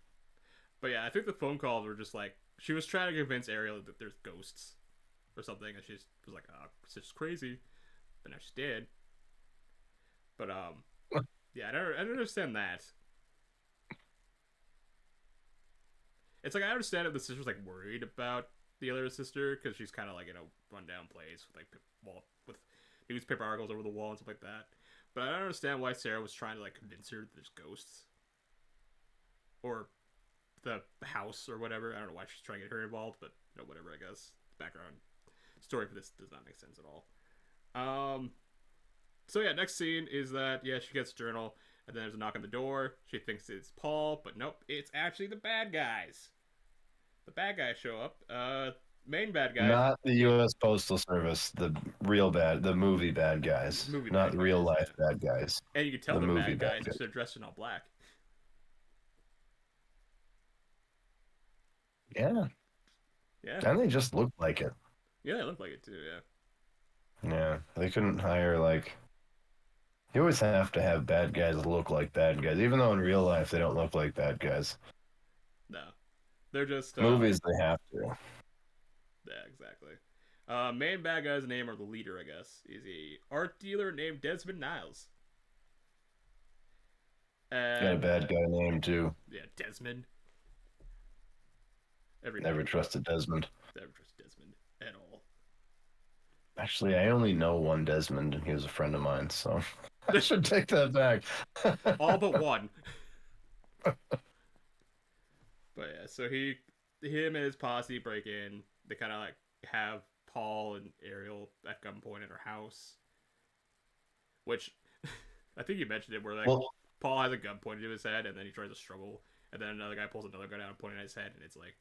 But yeah, I think the phone calls were just like, she was trying to convince Ariel that there's ghosts or something, and she was like, oh, it's just crazy. But now she's dead. But, yeah, I don't understand that. It's like, I understand if the sister's, like, worried about the other sister, because she's kind of, like, in a rundown place with, like, with newspaper articles over the wall and stuff like that. But I don't understand why Sarah was trying to, like, convince her that there's ghosts. Or the house or whatever. I don't know why she's trying to get her involved, but, you know, whatever, I guess. The background story for this does not make sense at all. So yeah, next scene is that, yeah, she gets a journal, and then there's a knock on the door. She thinks it's Paul, but nope, it's actually the bad guys. The bad guys show up. Main bad guys. Not the U.S. Postal Service, the movie bad guys, Movie not bad the real guys, life yeah. bad guys. And you can tell The the movie bad bad guys guys. because they're dressed in all black. Yeah, Yeah. and they just look like it. Yeah, they look like it too, yeah. Yeah, they couldn't hire like. You always have to have bad guys look like bad guys, even though in real life they don't look like bad guys. No. They're just, Movies, they have to. yeah, exactly. Main bad guy's name, or the leader, I guess, is a art dealer named Desmond Niles. Got a And, bad guy name too. yeah, Desmond. Every Never name. trusted Desmond. Never trust Desmond at all. Actually, I only know one Desmond, and he was a friend of mine, so I should take that back. All but one. But yeah, so him and his posse break in. They kind of like have Paul and Ariel at gunpoint at her house, which I think you mentioned it, where like Well, Paul has a gun pointed to his head, and then he tries to struggle, and then another guy pulls another gun out and pointing at his head, and it's like,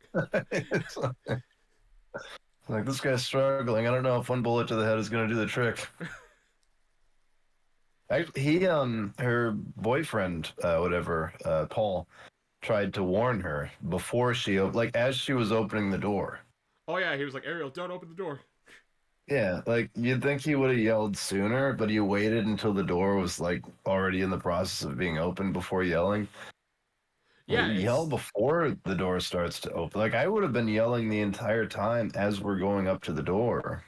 it's like this guy's struggling. I don't know if one bullet to the head is going to do the trick. Her boyfriend, whatever, Paul, tried to warn her before like as she was opening the door. oh yeah, he was like, Ariel, don't open the door. Yeah, like you'd think he would have yelled sooner, but he waited until the door was like already in the process of being opened before yelling. Yeah, Yell it's before the door starts to open. Like I would have been yelling the entire time as we're going up to the door.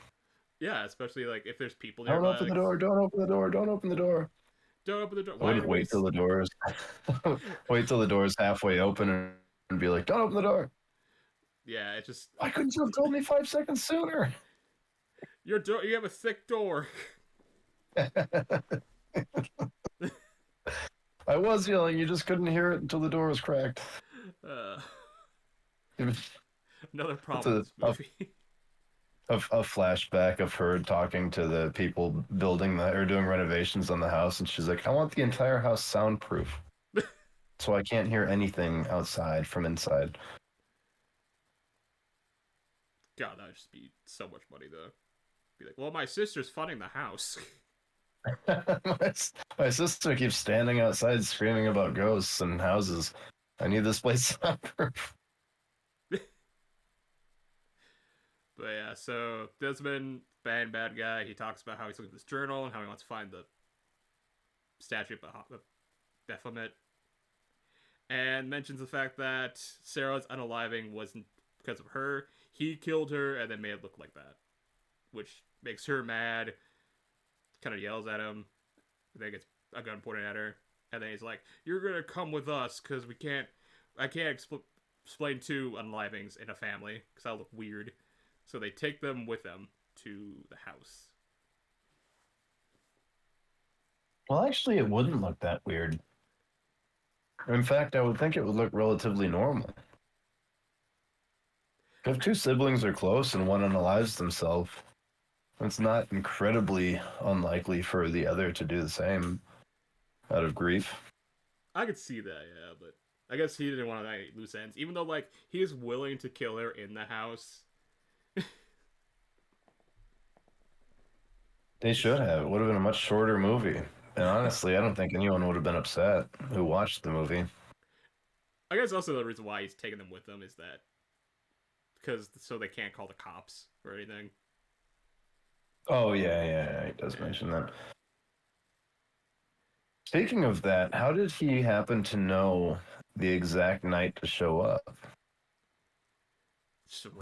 yeah, especially like if there's people Don't nearby, open the like door, don't open the door, don't open the door. don't open the door. I Why wouldn't are we? wait till the doors wait till the door's halfway open and be like, don't open the door. Yeah, it just Why couldn't you have told me 5 seconds sooner? your door. You have a thick door. I was yelling, you just couldn't hear it until the door was cracked. Uh, It's another problem with a, this a, movie. a flashback of her talking to the people building the or doing renovations on the house, and she's like, I want the entire house soundproof. So I can't hear anything outside from inside. God, that would just be so much money though. Be like, well, my sister's funding the house. my, my sister keeps standing outside screaming about ghosts and houses. I need this place soundproof. But yeah, so Desmond, bad guy, he talks about how he's looking at this journal and how he wants to find the statue of Baphomet, and mentions the fact that Sarah's unaliving wasn't because of her. He killed her and then made it look like that, which makes her mad. Kind of yells at him. Then gets a gun pointed at her, and then he's like, "You're gonna come with us because we can't. I can't explain two unalivings in a family because that'll look weird." So they take them with them to the house. Well, actually, it wouldn't look that weird. In fact, I would think it would look relatively normal. If two siblings are close and one unalives themselves, it's not incredibly unlikely for the other to do the same out of grief. I could see that, yeah, but I guess he didn't want to any loose ends. Even though, like, he is willing to kill her in the house. They should have. It would have been a much shorter movie. And honestly, I don't think anyone would have been upset who watched the movie. I guess also the reason why he's taking them with him is that because so they can't call the cops or anything. Oh, yeah, he does Yeah. mention that. Speaking of that, how did he happen to know the exact night to show up?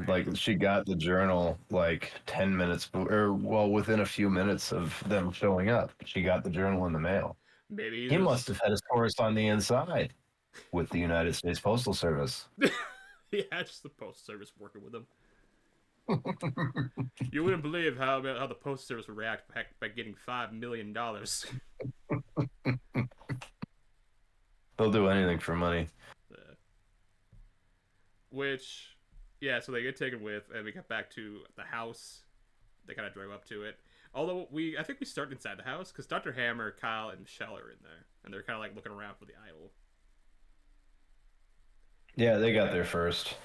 Like she got the journal like 10 minutes or well within a few minutes of them showing up. She got the journal in the mail. Maybe He must just have had his horse on the inside with the United States Postal Service. yeah, just the post service working with him. You wouldn't believe how the post service would react by getting $5 million. They'll do anything for money. Which, yeah, so they get taken with, and we get back to the house. They kind of drive up to it. Although I think we start inside the house because Dr. Hammer, Kyle, and Michelle are in there, and they're kind of like looking around for the idol. Yeah, they got there first.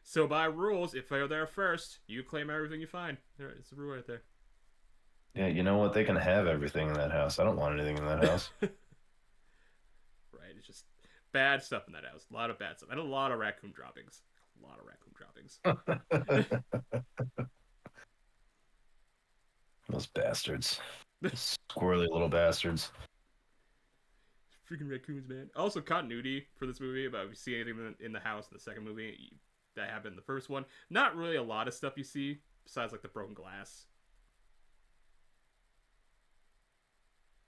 So by rules, if they're there first, you claim everything you find. It's a rule right there. Yeah, you know what? They can have everything in that house. I don't want anything in that house. Right, it's just bad stuff in that house. A lot of bad stuff, and a lot of raccoon droppings. A lot of raccoon droppings. Those bastards. Squirrely little bastards. Freaking raccoons, man. Also, continuity for this movie about if you see anything in the house in the second movie that happened in the first one. Not really a lot of stuff you see besides like the broken glass.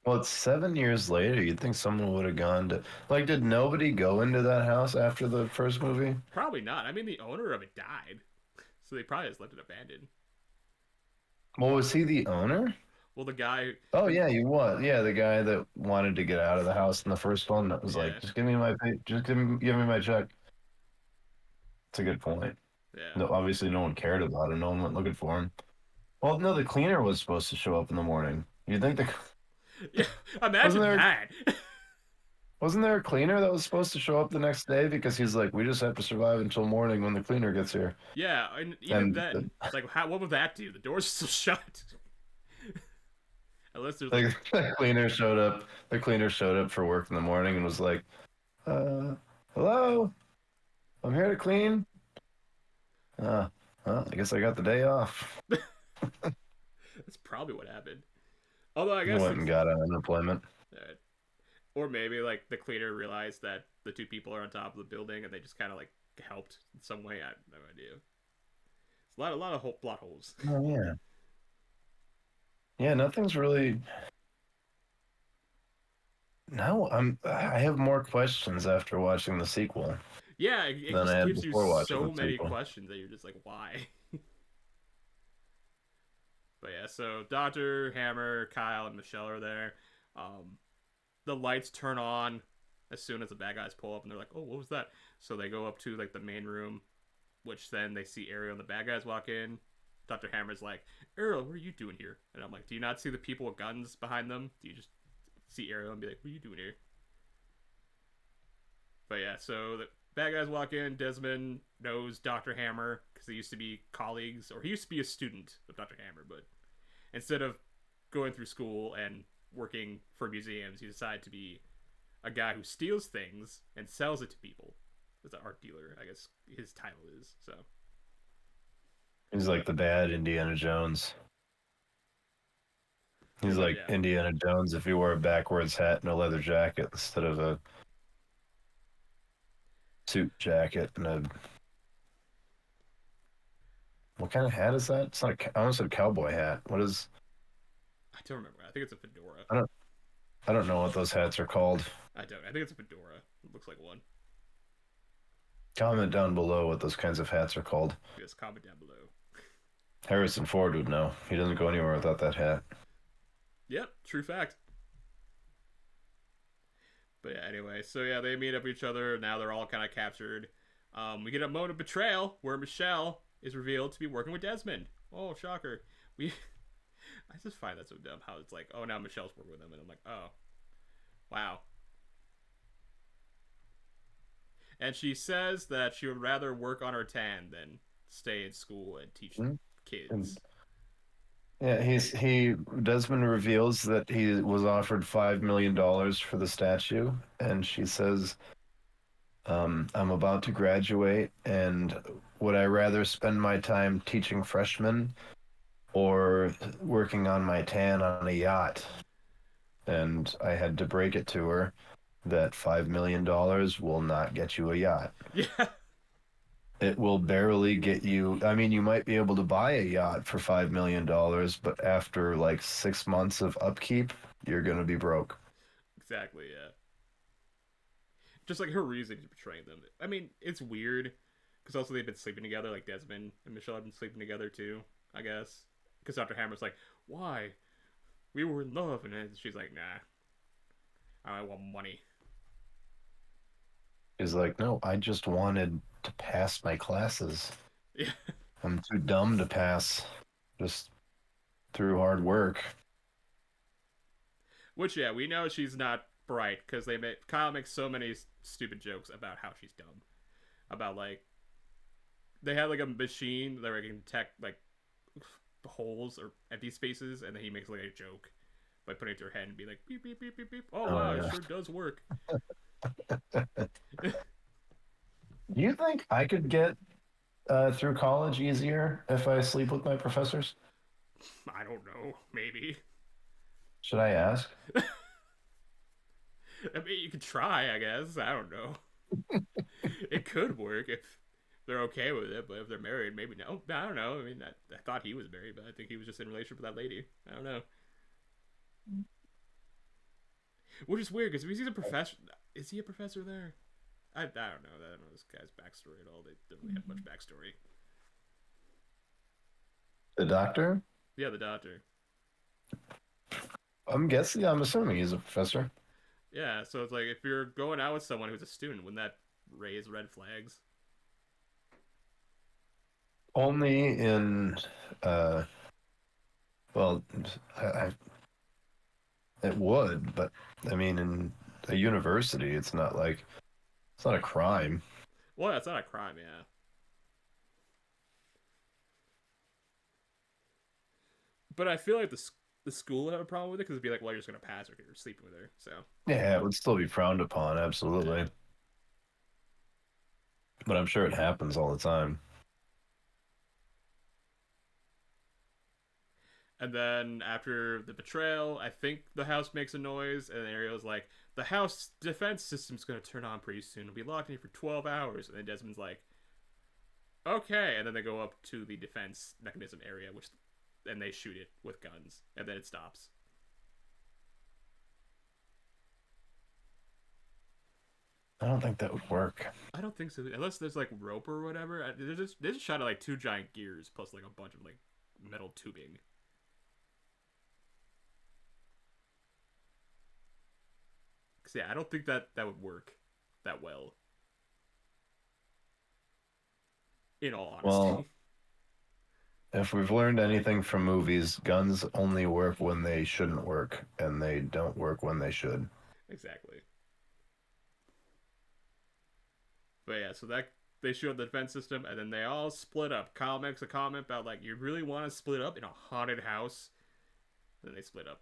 Well, it's 7 years later. You'd think someone would have gone to like. Did nobody go into that house after the first movie? Probably not. I mean, the owner of it died, so they probably just left it abandoned. Well, was he the owner? Well, the guy, Oh yeah, he was. Yeah, the guy that wanted to get out of the house in the first one that was yeah, like, "Just give me my just give me my check." It's a good point. yeah, No, obviously, no one cared about him. No one went looking for him. Well, no, the cleaner was supposed to show up in the morning. You'd think the yeah. wasn't Imagine there that. wasn't there a cleaner that was supposed to show up the next day because he's like, we just have to survive until morning when the cleaner gets here. Yeah, and even And then, like, what would that do? The door's still shut. Unless there's like like, the cleaner showed up. The cleaner showed up for work in the morning and was like, hello, I'm here to clean. Well, I guess I got the day off. probably what happened. Although I He guess went it's and got unemployment. uh, or maybe like the cleaner realized that the two people are on top of the building and they just kind of like helped in some way. I have no idea. It's a lot of plot holes. Oh yeah. Yeah, nothing's really. No, I have more questions after watching the sequel Yeah, it than I just had gives you before watching so the many sequel. questions that you're just like, why? But yeah, so Doctor Hammer, Kyle, and Michelle are there. Um, the lights turn on as soon as the bad guys pull up, and they're like, "Oh, what was that?" So they go up to like the main room, which then they see Ariel and the bad guys walk in. Doctor Hammer's like, "Ariel, what are you doing here?" And I'm like, "Do you not see the people with guns behind them? Do you just see Ariel and be like, what are you doing here?" But yeah, so the bad guys walk in. Desmond knows Doctor Hammer because they used to be colleagues, or he used to be a student of Doctor Hammer, but instead of going through school and working for museums, he decided to be a guy who steals things and sells it to people. As an art dealer, I guess his title is. So He's like the bad Indiana Jones. He's like yeah, Indiana Jones if he wore a backwards hat and a leather jacket instead of a suit jacket and a what kind of hat is that? It's not I almost said cowboy hat. What is? I don't remember. I think it's a fedora. I don't I don't know what those hats are called. I don't. I think it's a fedora. It looks like one. Comment down below what those kinds of hats are called. Just comment down below. Harrison Ford would know. He doesn't go anywhere without that hat. Yep, true fact. But yeah, anyway, so yeah, they meet up with each other. Now they're all kind of captured. We get a moment of betrayal where Michelle is revealed to be working with Desmond. Oh, shocker. We, I just find that so dumb. How it's like, oh, now Michelle's working with him, and I'm like, oh, wow. And she says that she would rather work on her tan than stay in school and teach Hmm? And kids. yeah, he Desmond reveals that he was offered $5 million for the statue, and she says, "I'm about to graduate, and would I rather spend my time teaching freshmen or working on my tan on a yacht?" And I had to break it to her that $5 million will not get you a yacht. Yeah, It will barely get you. I mean, you might be able to buy a yacht for $5 million, but after like 6 months of upkeep, you're gonna be broke. exactly. Yeah, just like her reason to betray them. I mean, it's weird because also they've been sleeping together. Like Desmond and Michelle have been sleeping together too. I guess because Dr. Hammer's like, why? We were in love, and then she's like, nah, I want money. He's like, no, I just wanted to pass my classes. Yeah, I'm too dumb to pass just through hard work. which yeah, we know she's not bright because they make Kyle makes so many stupid jokes about how she's dumb. About like they had like a machine that can detect like holes or empty spaces, and then he makes like a joke by putting it to her head and be like beep beep beep beep beep. Oh Oh wow, it yeah. sure does work. Do you think I could get through college easier if I sleep with my professors? I don't know, maybe. Should I ask? I mean, you could try, I guess. I don't know. It could work if they're okay with it, but if they're married, maybe no. I don't know. I mean, I thought he was married, but I think he was just in a relationship with that lady. I don't know. Which is weird because if he's a professor, is he a professor there? I don't know. I don't know this guy's backstory at all. They don't really have much backstory. The doctor? Yeah, the doctor. I'm assuming he's a professor. Yeah, so it's like if you're going out with someone who's a student, wouldn't that raise red flags? Only in, uh, well, I, it would, but I mean, in a university, it's not a crime. Well, that's not a crime, yeah. But I feel like the school would have a problem with it because it'd be like, well, you're just gonna pass her because you're sleeping with her. So Yeah, it would still be frowned upon, yeah. absolutely. But I'm sure it happens all the time. And then after the betrayal, I think the house makes a noise, and Ariel's like, "The house defense system's gonna turn on pretty soon. It'll be locked in here for 12 hours." And then Desmond's like, "Okay." And then they go up to the defense mechanism area, and they shoot it with guns, and then it stops. I don't think that would work. I don't think so, unless there's like rope or whatever. They just shot at like two giant gears plus like a bunch of like metal tubing. Cause yeah, I don't think that would work that well. In all Well, honesty. if we've learned anything from movies, guns only work when they shouldn't work, and they don't work when they should. Exactly. But yeah, so that they showed the defense system, and then they all split up. Kyle makes a comment about like, you really want to split up in a haunted house? And then they split up.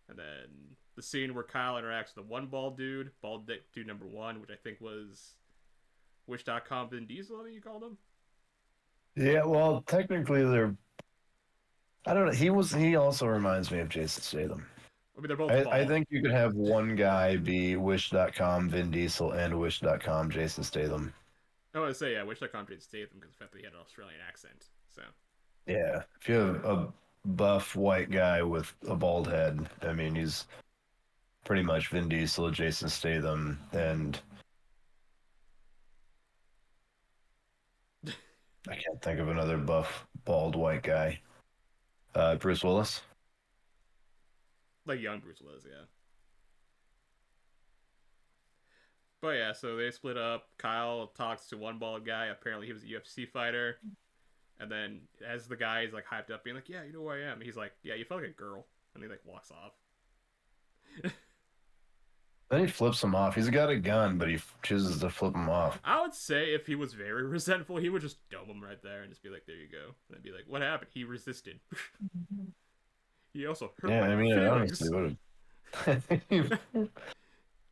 And then the scene where Kyle interacts with the one bald dick dude number one, which I think was Wish.com Vin Diesel, I think you called him. Yeah, well, technically they're. I don't know. He also reminds me of Jason Statham. I mean, they're both I bald. think you could have one guy be Wish.com Vin Diesel and Wish.com Jason Statham. I want to say, yeah, Wish.com did Statham because the fact that he had an Australian accent. So, Yeah. If you have a buff white guy with a bald head, I mean, he's pretty much Vin Diesel, Jason Statham, and I can't think of another buff, bald white guy. Bruce Willis. like young Bruce Willis, yeah. But yeah, so they split up. Kyle talks to one bald guy. Apparently, he was a UFC fighter. And then, as the guy is like hyped up, being like, "Yeah, you know who I am," he's like, "Yeah, you felt like a girl," and he like walks off. Then he flips him off. He's got a gun, but he chooses to flip him off. I would say if he was very resentful, he would just dome him right there and just be like, "There you go," and then be like, "What happened? He resisted. He also hurt Yeah, my I mean, it honestly feelings." would have.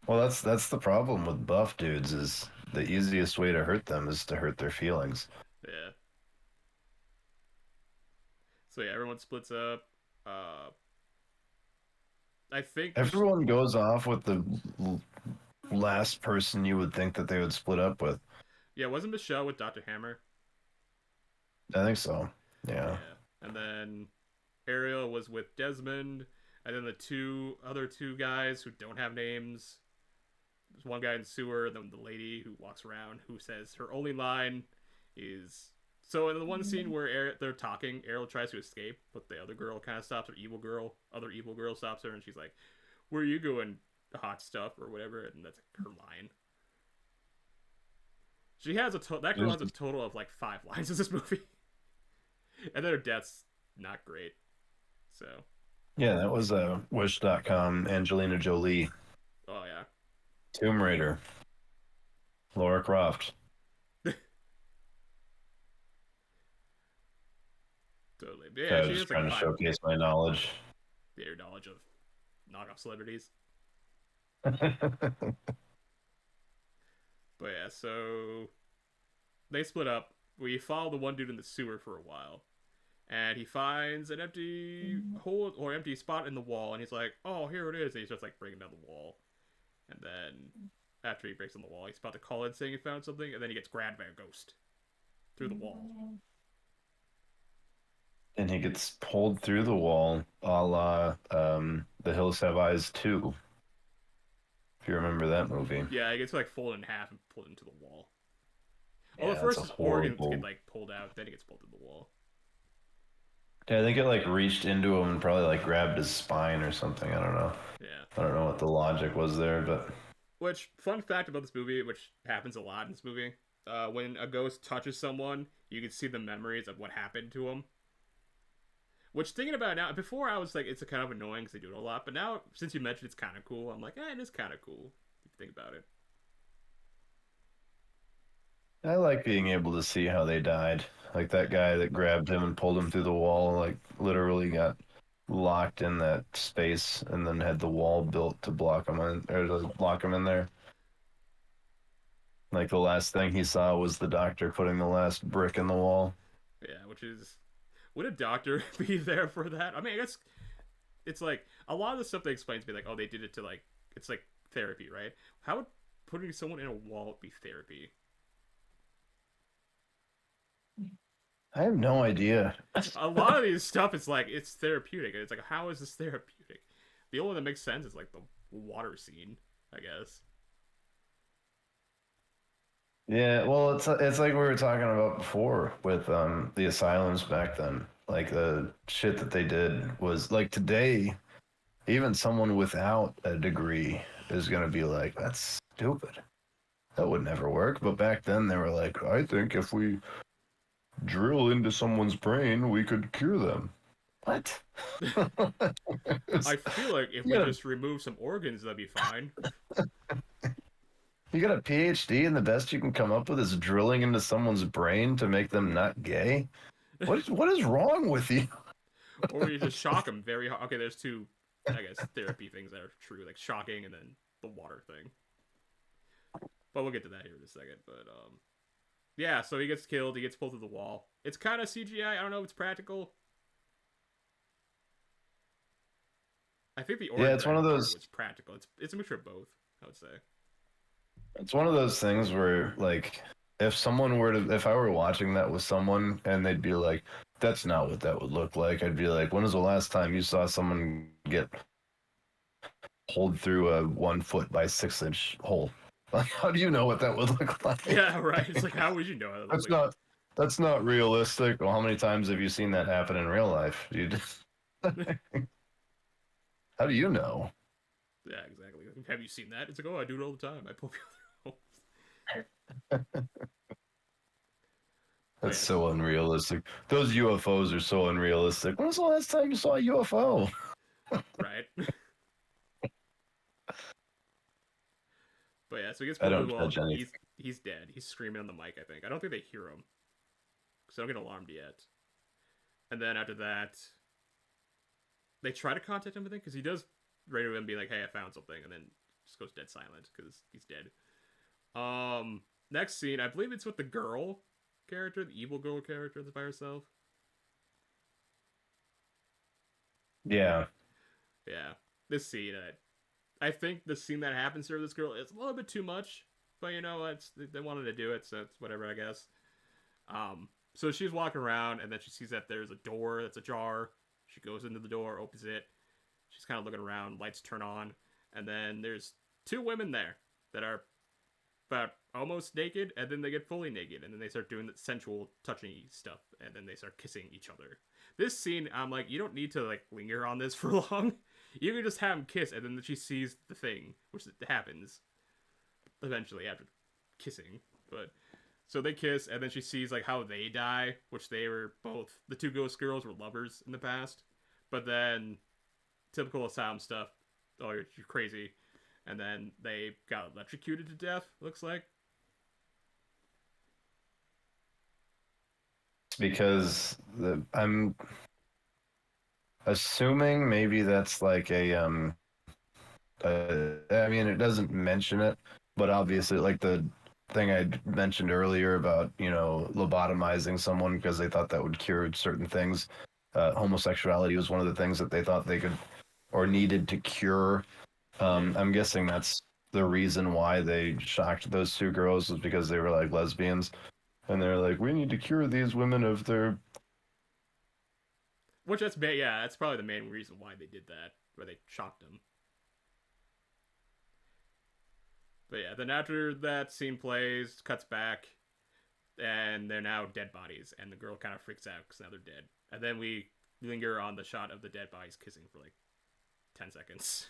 Well, that's the problem with buff dudes is the easiest way to hurt them is to hurt their feelings. Yeah. So yeah, everyone splits up. Uh, I think Everyone goes off with the last person you would think that they would split up with. yeah, wasn't Michelle with Doctor Hammer? I think so. Yeah. Yeah, and then Ariel was with Desmond, and then the other two guys who don't have names. There's one guy in the sewer, and then the lady who walks around who says her only line is. So in the one scene where they're talking, Ariel tries to escape, but the other girl kind of stops her. Other evil girl stops her, and she's like, "Where are you going, hot stuff?" or whatever, and that's her line. That girl has a total of like 5 lines in this movie, and then her death's not great. So, Yeah, that was Wish.com, Angelina Jolie, oh yeah, Tomb Raider, Laura Croft. totally. But yeah, I she was just has like trying to five. showcase my knowledge. Their knowledge of knockoff celebrities. But yeah, so they split up. We follow the one dude in the sewer for a while, and he finds an empty hole or empty spot in the wall, and he's like, "Oh, here it is." And he starts like breaking down the wall, and then after he breaks on the wall, he's about to call in saying he found something, and then he gets grabbed by a ghost through the wall. And he gets pulled through the wall, a la The Hills Have Eyes 2, if you remember that movie. Yeah, he gets like folded in half and pulled into the wall. Yeah, Although that's first a his organs horrible. get like pulled out, then he gets pulled through the wall. Yeah, I think it like reached into him and probably like grabbed his spine or something. I don't know. Yeah. I don't know what the logic was there, but Which fun fact about this movie, which happens a lot in this movie, when a ghost touches someone, you can see the memories of what happened to them. Which thinking about it now, before I was like, it's a kind of annoying because they do it a lot, but now since you mentioned it's kind of cool, I'm like, it is kind of cool if you think about it. I like being able to see how they died. Like that guy that grabbed him and pulled him through the wall, like literally got locked in that space and then had the wall built to block him in or to lock him in there. Like the last thing he saw was the doctor putting the last brick in the wall. Yeah, which is Would a doctor be there for that? I mean, I guess it's like a lot of the stuff they explain to me, like, oh, they did it to like it's like therapy, right? How would putting someone in a wall be therapy? I have no idea. A lot of these stuff, it's like it's therapeutic, and it's like, how is this therapeutic? The only one that makes sense is like the water scene, I guess. Yeah, well, it's like we were talking about before with the asylums back then. Like the shit that they did was like today, even someone without a degree is gonna be like, that's stupid. That would never work. But back then they were like, I think if we drill into someone's brain, we could cure them. What? I feel like if you we got a just remove some organs, that'd be fine. you got a PhD and the best you can come up with is drilling into someone's brain to make them not gay? What is wrong with you? Or you just shock them very hard. Okay, there's two, I guess, therapy things that are true, like shocking and then the water thing. But we'll get to that here in a second. But yeah. So he gets killed. He gets pulled through the wall. It's kind of CGI. I don't know if it's practical. I think the organ Yeah, it's one of part those. was practical. It's a mixture of both, I would say. It's one of those things where, like, if I were watching that with someone and they'd be like, "That's not what that would look like," I'd be like, "When was the last time you saw someone get pulled through a 1 foot by 6 inch hole? Like, how do you know what that would look like? Yeah, right. It's like, how would you know? That's Like, not that's not realistic. Well, how many times have you seen that happen in real life? You just, how do you know? yeah, exactly. Have you seen that? It's like, oh, I do it all the time. I pull people through. That's so unrealistic. Those UFOs are so unrealistic. When was the last time you saw a UFO? Right. But yeah, so he gets I pulled through don't the wall. judge anything. He's dead. He's screaming on the mic. I think. I don't think they hear him because they don't get alarmed yet. And then after that, they try to contact him. I think because he does radio him, be like, "Hey, I found something," and then just goes dead silent because he's dead. Next scene, I believe it's with the girl character, the evil girl character that's by herself. Yeah. Yeah, this scene, I think the scene that happens to this girl is a little bit too much, but you know, they wanted to do it, so it's whatever, I guess. So she's walking around, and then she sees that there's a door that's ajar. She goes into the door, opens it. She's kind of looking around. Lights turn on, and then there's two women there that are about almost naked, and then they get fully naked, and then they start doing the sensual, touching stuff, and then they start kissing each other. This scene, I'm like, you don't need to like linger on this for long. You can just have them kiss, and then she sees the thing, which happens eventually after kissing. But so they kiss, and then she sees like how they die, which they were both the two ghost girls were lovers in the past. But then typical asylum stuff. Oh, you're crazy. And then they got electrocuted to death, looks like. Because I'm assuming maybe that's like I mean it doesn't mention it, but obviously like the thing I mentioned earlier about, lobotomizing someone because they thought that would cure certain things. Homosexuality was one of the things that they thought they could or needed to cure. I'm guessing that's the reason why they shocked those two girls was because they were like lesbians. And they're like, we need to cure these women of their. Which that's probably the main reason why they did that, where they shocked them. But yeah, then after that scene plays, cuts back, and they're now dead bodies, and the girl kind of freaks out because now they're dead. And then we linger on the shot of the dead bodies kissing for like 10 seconds.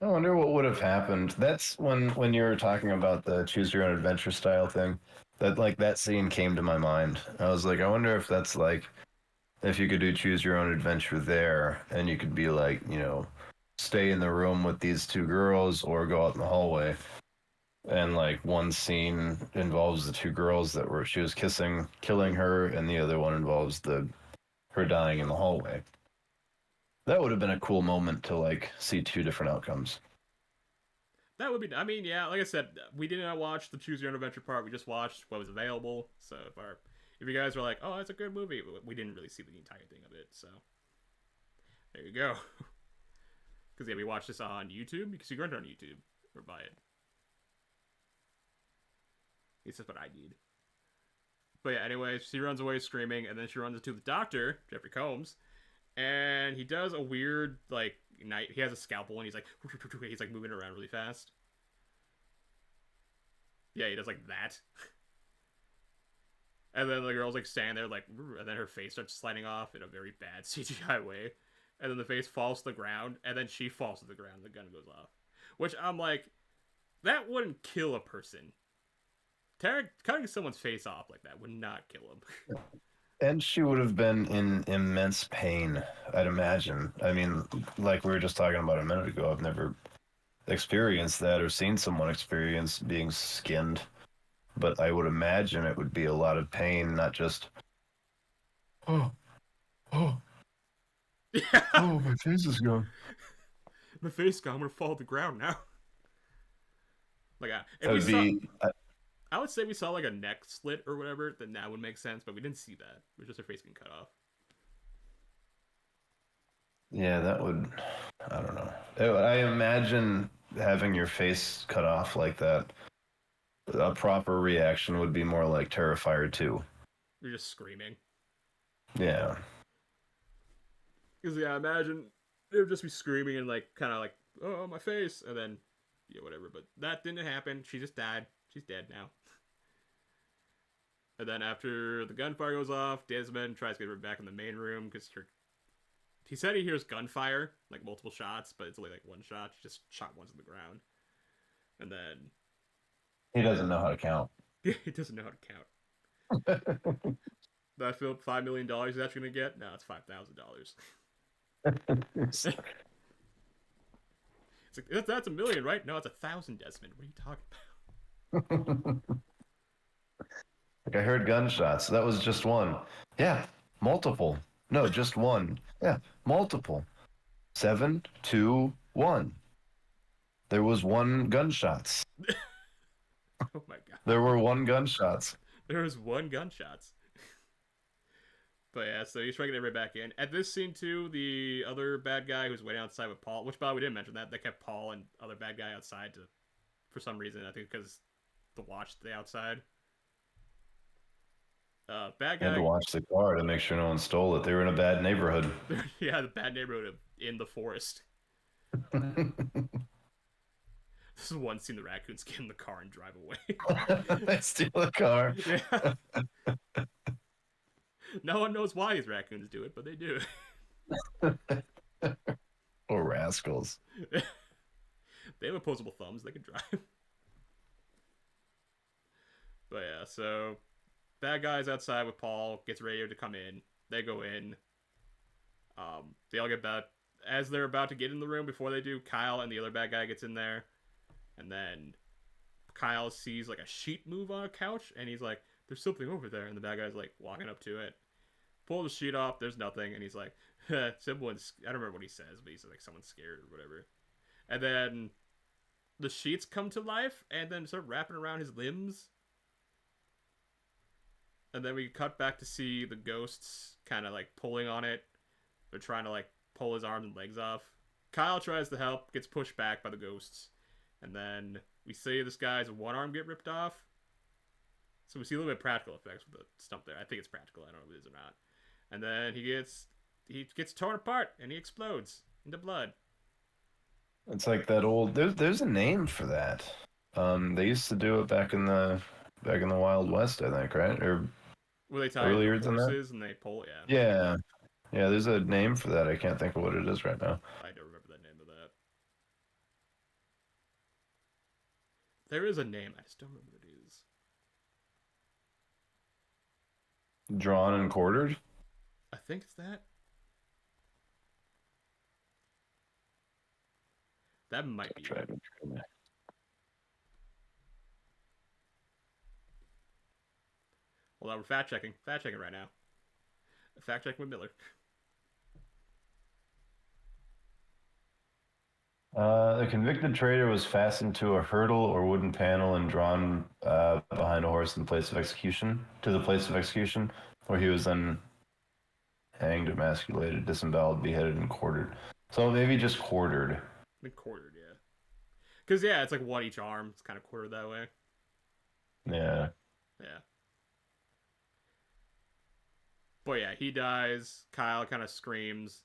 I wonder what would have happened. That's when you were talking about the choose your own adventure style thing. That like that scene came to my mind. I was like, I wonder if that's like if you could do choose your own adventure there, and you could be like, stay in the room with these two girls or go out in the hallway. And like one scene involves the two girls that were she was kissing, killing her, and the other one involves her dying in the hallway. That would have been a cool moment to like see two different outcomes. That would be. I mean, yeah. Like I said, we did not watch the Choose Your Own Adventure part. We just watched what was available. So If you guys are like, oh, it's a good movie, we didn't really see the entire thing of it, so there you go. Because yeah, we watched this on YouTube. Because you can rent it on YouTube or buy it. It's just what I need. But yeah, anyways, she runs away screaming, and then she runs into the doctor, Jeffrey Combs, and he does a weird like night. He has a scalpel, and he's like moving around really fast. Yeah, he does like that. And then the girl's like standing there, like, and then her face starts sliding off in a very bad CGI way. And then the face falls to the ground, and then she falls to the ground, and the gun goes off. Which I'm like, that wouldn't kill a person. Cutting someone's face off like that would not kill him. And she would have been in immense pain, I'd imagine. I mean, like we were just talking about a minute ago, I've never experienced that or seen someone experience being skinned. But I would imagine it would be a lot of pain, not just, oh, oh, Yeah. oh, my face is gone. My face gone. I'm gonna fall to the ground now. Like, if That we would saw, be, I would say we saw like a neck slit or whatever, then that would make sense. But we didn't see that. It was just her face getting cut off. yeah, that would, I don't know. I imagine having your face cut off like that, a proper reaction would be more like Terrifier 2. You're just screaming. Yeah. Because yeah, imagine they would just be screaming and like kind of like, oh, my face, and then yeah, whatever. But that didn't happen. She just died. She's dead now. And then after the gunfire goes off, Desmond tries to get her back in the main room because he said he hears gunfire, like multiple shots, but it's only like one shot. She just shot once in the ground. And then He doesn't know how to count. he doesn't know how to count. That film $5 million he's actually going to get? No, it's $5,000. It's like, that's $1 million, right? No, it's 1,000, Desmond. What are you talking about? Like I heard gunshots. That was just one. Yeah, multiple. No, just one. Yeah, multiple. 7, 2, 1. There was one gunshots. Oh my god. There were one gunshots. There was one gunshots. But yeah, so he's trying to get everybody back in. At this scene too, the other bad guy who's waiting outside with Paul, which by the way we didn't mention that, they kept Paul and other bad guy outside to, for some reason, I think because to watch the outside. Bad guy. And to watch the car to make sure no one stole it. They were in a bad neighborhood. Yeah, the bad neighborhood in the forest. This is one scene the raccoons get in the car and drive away. They steal the car. Yeah. No one knows why these raccoons do it, but they do. Oh, rascals. They have opposable thumbs, they can drive. But yeah, so bad guy's outside with Paul, gets ready to come in. They go in. They all get back. As they're about to get in the room, before they do, Kyle and the other bad guy gets in there. And then Kyle sees like a sheet move on a couch, and he's like, there's something over there. And the bad guy's like walking up to it. Pull the sheet off, there's nothing. And he's like, someone's, I don't remember what he says, but he's like, someone's scared or whatever. And then the sheets come to life and then start wrapping around his limbs. And then we cut back to see the ghosts kind of like pulling on it. They're trying to like pull his arms and legs off. Kyle tries to help, gets pushed back by the ghosts. And then we see this guy's one arm get ripped off. So we see a little bit of practical effects with the stump there. I think it's practical. I don't know if it is or not. And then he gets torn apart and he explodes into blood. It's like that old. There's a name for that. They used to do it back in the Wild West, I think, right? Or Where they tie earlier the than that? horses and they pull, yeah. Yeah, yeah. There's a name for that. I can't think of what it is right now. I don't remember the name of that. There is a name, I just don't remember what it is. Drawn and quartered. I think it's that. That might be. Try to- Hold on, we're fact checking. Fact checking right now. Fact checking with Miller. The convicted traitor was fastened to a hurdle or wooden panel and drawn behind a horse in place of execution to the place of execution, where he was then hanged, emasculated, disemboweled, beheaded, and quartered. So maybe just quartered. Like quartered, yeah. Because yeah, it's like one each arm. It's kind of quartered that way. Yeah. Yeah. But yeah, he dies. Kyle kind of screams.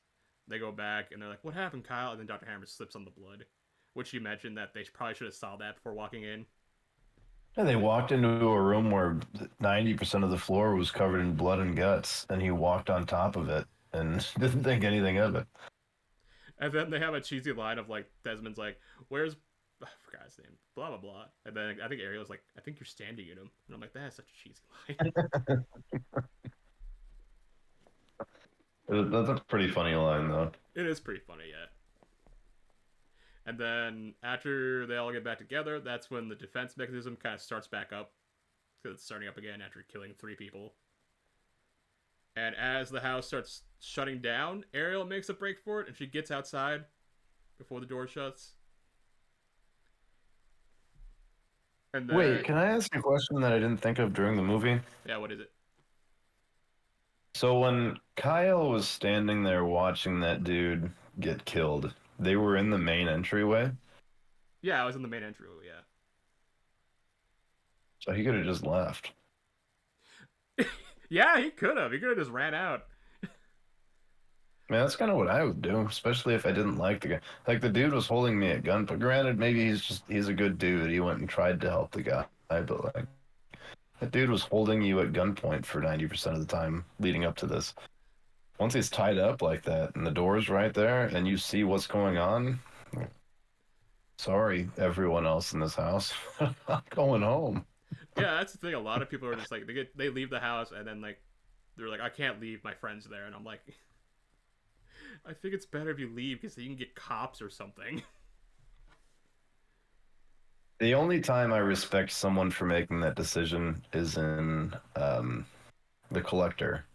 They go back and they're like, "What happened, Kyle?" And then Dr. Hammer slips on the blood, which you mentioned that they probably should have saw that before walking in. Yeah, they walked into a room where 90% of the floor was covered in blood and guts, and he walked on top of it and didn't think anything of it. And then they have a cheesy line of like Desmond's like, "Where's I forgot his name, blah blah blah," and then I think Ariel's like, "I think you're standing in him," and I'm like, "That is such a cheesy line." That's a pretty funny line, though. It is pretty funny, yeah. And then after they all get back together, that's when the defense mechanism kind of starts back up because it's starting up again after killing 3 people. And as the house starts shutting down, Ariel makes a break for it and she gets outside before the door shuts. And then, Wait, can I ask a question that I didn't think of during the movie? yeah, what is it? So when Kyle was standing there watching that dude get killed, they were in the main entryway, Yeah, I was in the main entry, yeah. so he could have just left. Yeah, he could have. He could have just ran out. Man, that's kind of what I would do, especially if I didn't like the guy. Like the dude was holding me at gun, but granted, maybe he's a good dude. He went and tried to help the guy, but like that dude was holding you at gunpoint for 90% of the time leading up to this. Once he's tied up like that and the door's right there and you see what's going on, sorry, everyone else in this house. I'm going home. Yeah, that's the thing. A lot of people are just like they leave the house and then like they're like, I can't leave my friends there, and I'm like, I think it's better if you leave because you can get cops or something. The only time I respect someone for making that decision is in The Collector.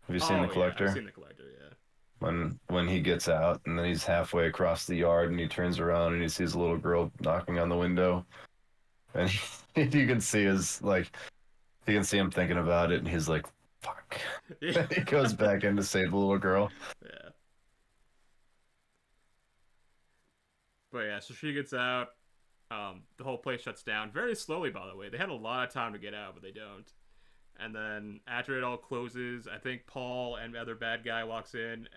Have you seen The Oh yeah, I've Collector? seen the collector. Yeah. When he gets out and then he's halfway across the yard and he turns around and he sees a little girl knocking on the window and you can see his like you can see him thinking about it and he's like, fuck. Yeah. He goes back in to save the little girl. Yeah. But yeah, so she gets out. The whole place shuts down very slowly. By the way, they had a lot of time to get out, but they don't. And then after it all closes, I think Paul and the other bad guy walks in, and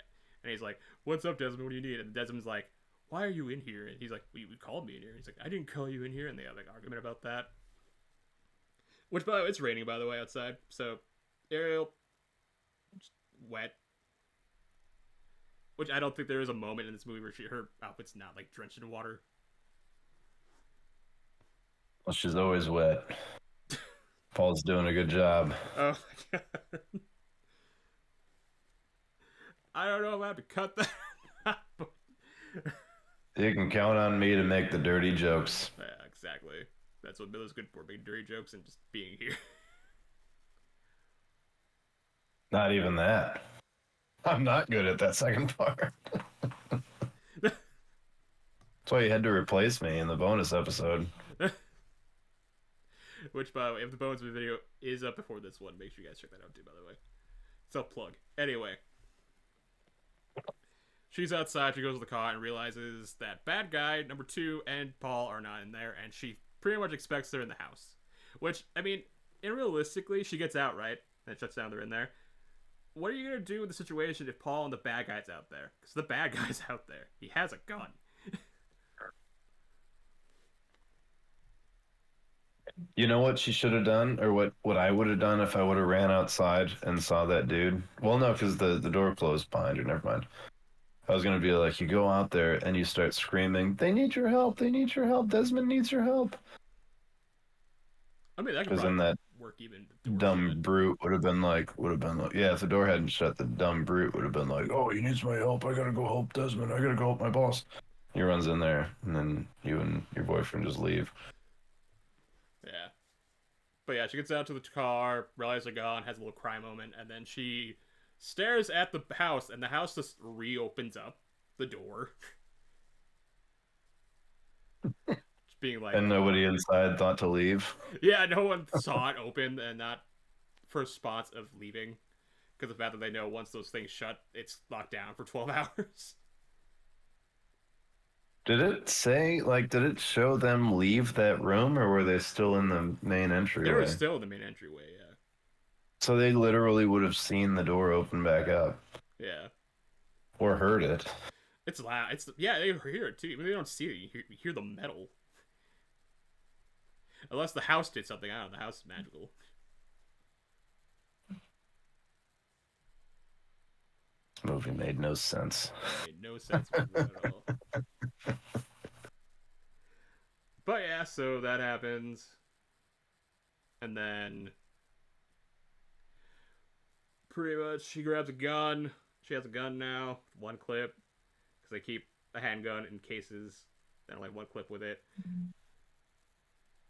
he's like, "What's up, Desmond? What do you need?" And Desmond's like, "Why are you in here?" And he's like, "We called me in here." And he's like, "I didn't call you in here." And they have like an argument about that. Which, by the way, it's raining by the way outside, so Ariel, wet. Which I don't think there is a moment in this movie where her outfit's not like drenched in water. Well, she's always wet. Paul's doing a good job. Oh my god. I don't know if I have to cut that. You can count on me to make the dirty jokes. Yeah, exactly. That's what Miller's good for, making dirty jokes and just being here. Not even that. I'm not good at that second part. That's why you had to replace me in the bonus episode. Which, by the way, if the Bones video is up before this one, make sure you guys check that out too, by the way. Self plug. Anyway. She's outside, she goes to the car and realizes that bad guy, number 2, and Paul are not in there, and she pretty much expects they're in the house. Which, I mean, and realistically, she gets out, right? And it shuts down, they're in there. What are you gonna do in the situation if Paul and the bad guy's out there? Because the bad guy's out there. He has a gun. You know what she should have done, or what I would have done if I would have ran outside and saw that dude? Well, no, because the door closed behind her. Never mind. I was gonna be like, you go out there and you start screaming, "They need your help! They need your help! Desmond needs your help!" I mean, that could Because then probably that work even if the door dumb shut. brute would have been like, yeah, if the door hadn't shut, the dumb brute would have been like, "Oh, he needs my help! I gotta go help Desmond! I gotta go help my boss!" He runs in there, and then you and your boyfriend just leave. Yeah. But yeah, she gets out to the car, realizes they're gone, has a little cry moment, and then she stares at the house, and the house just reopens up the door. being like, And nobody inside thought to leave. yeah, no one saw it open and not first spots of leaving because the fact that they know once those things shut, it's locked down for 12 hours. Did it say, like, did it show them leave that room or were they still in the main They were entryway? still in the main entryway, yeah. So they literally would have seen the door open back up Yeah. or heard it. It's loud. It's yeah, they hear it too. Even they don't see it. You hear the metal. Unless the house did something. I don't know. The house is magical. This movie made no sense. It made no sense at all. But yeah, so that happens, and then pretty much she grabs a gun. She has a gun now, one clip, because they keep a handgun in cases. They don't like one clip with it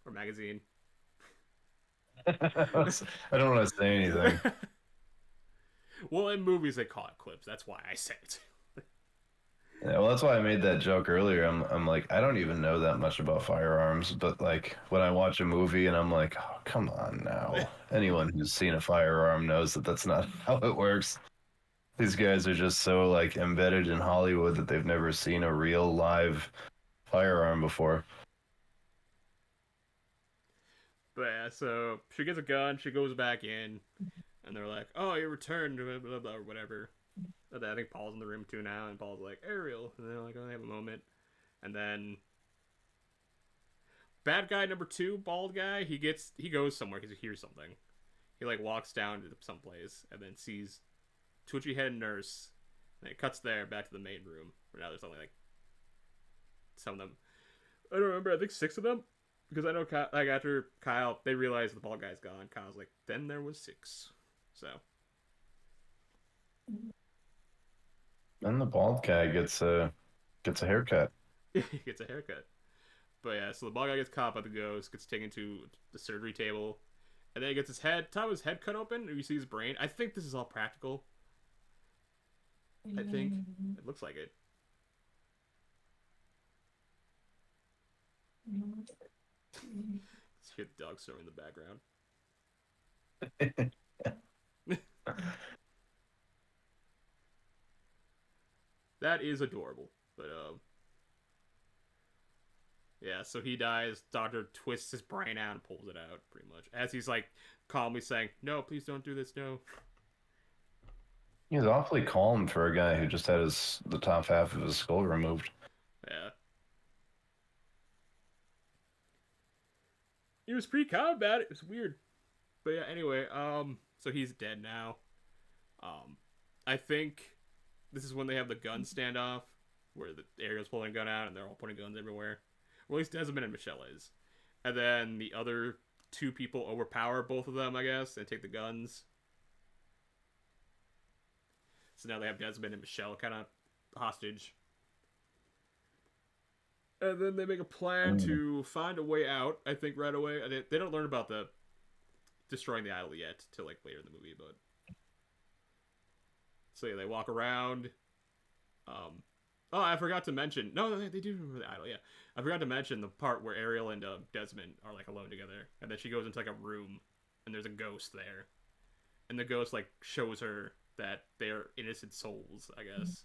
or magazine. I don't want to say anything. Well, in movies they call it clips. That's why I said it. Yeah, well, that's why I made that joke earlier. I'm like, I don't even know that much about firearms, but like when I watch a movie and I'm like, oh, come on now. Anyone who's seen a firearm knows that that's not how it works. These guys are just so like embedded in Hollywood that they've never seen a real live firearm before. But yeah, so she gets a gun. She goes back in, and they're like, "Oh, you returned," blah, blah, blah, or whatever. And I think Paul's in the room too now, and Paul's like, "Ariel," and they're like, "Oh, they have a moment," and then bad guy number two, bald guy, he goes somewhere because he hears something. He like walks down to someplace and then sees twitchy headed nurse. And it cuts there back to the main room. Where now there's only like some of them. I don't remember. I think 6 of them because I know like after Kyle, they realized the bald guy's gone. Kyle's like, then there was 6. So And the bald guy gets a haircut. he gets a haircut. But yeah, so the bald guy gets caught by the ghost, gets taken to the surgery table, and then he gets his head, top of his head cut open, and you see his brain. I think this is all practical. I think it looks like it. Just hear the dog snoring in the background. That is adorable. But yeah, so he dies. Doctor twists his brain out and pulls it out, pretty much. As he's like calmly saying, "No, please don't do this, no." He's awfully calm for a guy who just had the top half of his skull removed. Yeah. He was pretty calm about it. It was weird. But yeah, anyway, so he's dead now. I think this is when they have the gun standoff, where the Ariel's pulling a gun out and they're all pointing guns everywhere. Or at least Desmond and Michelle is. And then the other 2 people overpower both of them, I guess, and take the guns. So now they have Desmond and Michelle kind of hostage. And then they make a plan to find a way out, I think, right away. They don't learn about the destroying the idol yet till like later in the movie, but so yeah, they walk around. Oh, I forgot to mention. No, they do remember the idol. Yeah, I forgot to mention the part where Ariel and Desmond are like alone together, and then she goes into like a room, and there's a ghost there, and the ghost like shows her that they're innocent souls, I guess.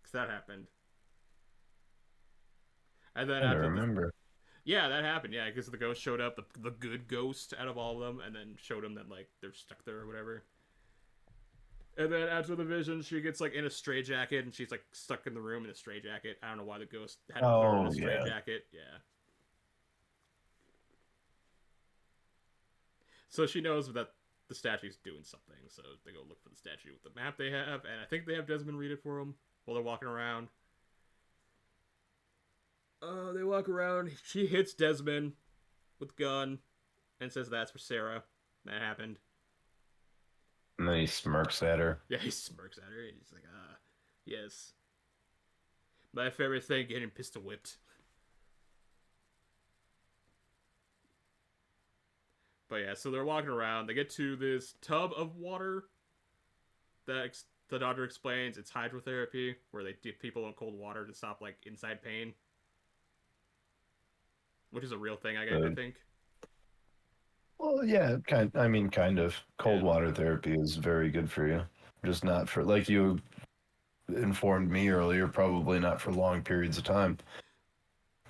Because that happened. And then I don't after remember. yeah, that happened. Yeah, because the ghost showed up, the good ghost out of all of them, and then showed them that like they're stuck there or whatever. And then after the vision, she gets like in a straitjacket, and she's like stuck in the room in a straitjacket. I don't know why the ghost had to put her in a straitjacket. Yeah. So she knows that the statue's doing something, so they go look for the statue with the map they have, and I think they have Desmond read it for them while they're walking around. They walk around. She hits Desmond with a gun and says that's for Sarah. That happened. And then he smirks at her. Yeah, he smirks at her. He's like, yes. My favorite thing, getting pistol whipped. But yeah, so they're walking around. They get to this tub of water that the doctor explains it's hydrotherapy, where they dip people in cold water to stop like inside pain, which is a real thing. I Uh, think. well, yeah, I mean, kind of. Yeah. Cold water therapy is very good for you. Just not for, like you informed me earlier, probably not for long periods of time.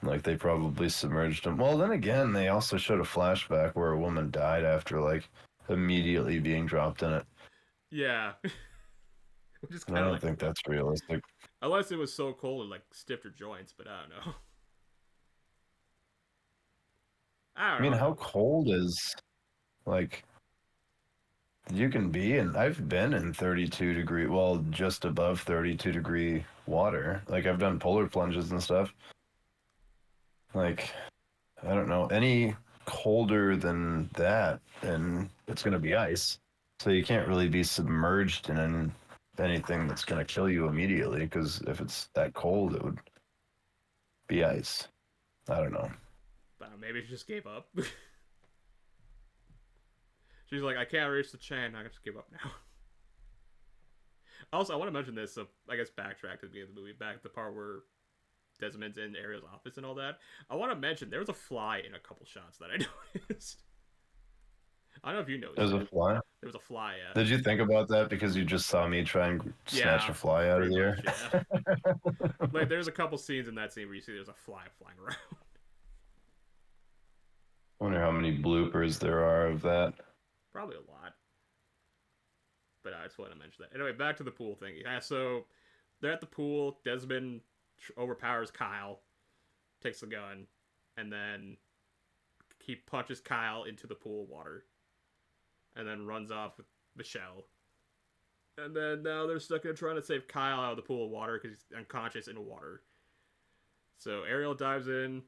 Like they probably submerged him. Well, then again, they also showed a flashback where a woman died after like immediately being dropped in it. Yeah. Which is And I kind of don't like think what? that's realistic. Unless it was so cold and like stiffed her joints, but I don't know. I I don't mean, know. how cold is like you can be in? I've been in 32-degree, well, just above 32-degree water. Like I've done polar plunges and stuff. Like I don't know, any colder than that, and it's going to be ice. So you can't really be submerged in anything that's going to kill you immediately because if it's that cold, it would be ice. I don't know. But maybe she just gave up. She's like, I can't reach the chain. I just give up now. Also, I want to mention this. So I guess backtrack to the beginning of the movie, back to the part where Desmond's in Ariel's office and all that. I want to mention there was a fly in a couple shots that I noticed. I don't know if you noticed There's a it. fly. There was a fly, yeah. Did you think about that because you just saw me try and snatch Yeah, a fly out of pretty the much, air? yeah. Like, there's a couple scenes in that scene where you see there's a fly flying around. Wonder how many bloopers there are of that. Probably a lot. But I just want to mention that. Anyway, back to the pool thing. Yeah, so they're at the pool. Desmond overpowers Kyle, takes the gun, and then he punches Kyle into the pool water, and then runs off with Michelle. And then now they're stuck in trying to save Kyle out of the pool of water because he's unconscious in the water. So Ariel dives in,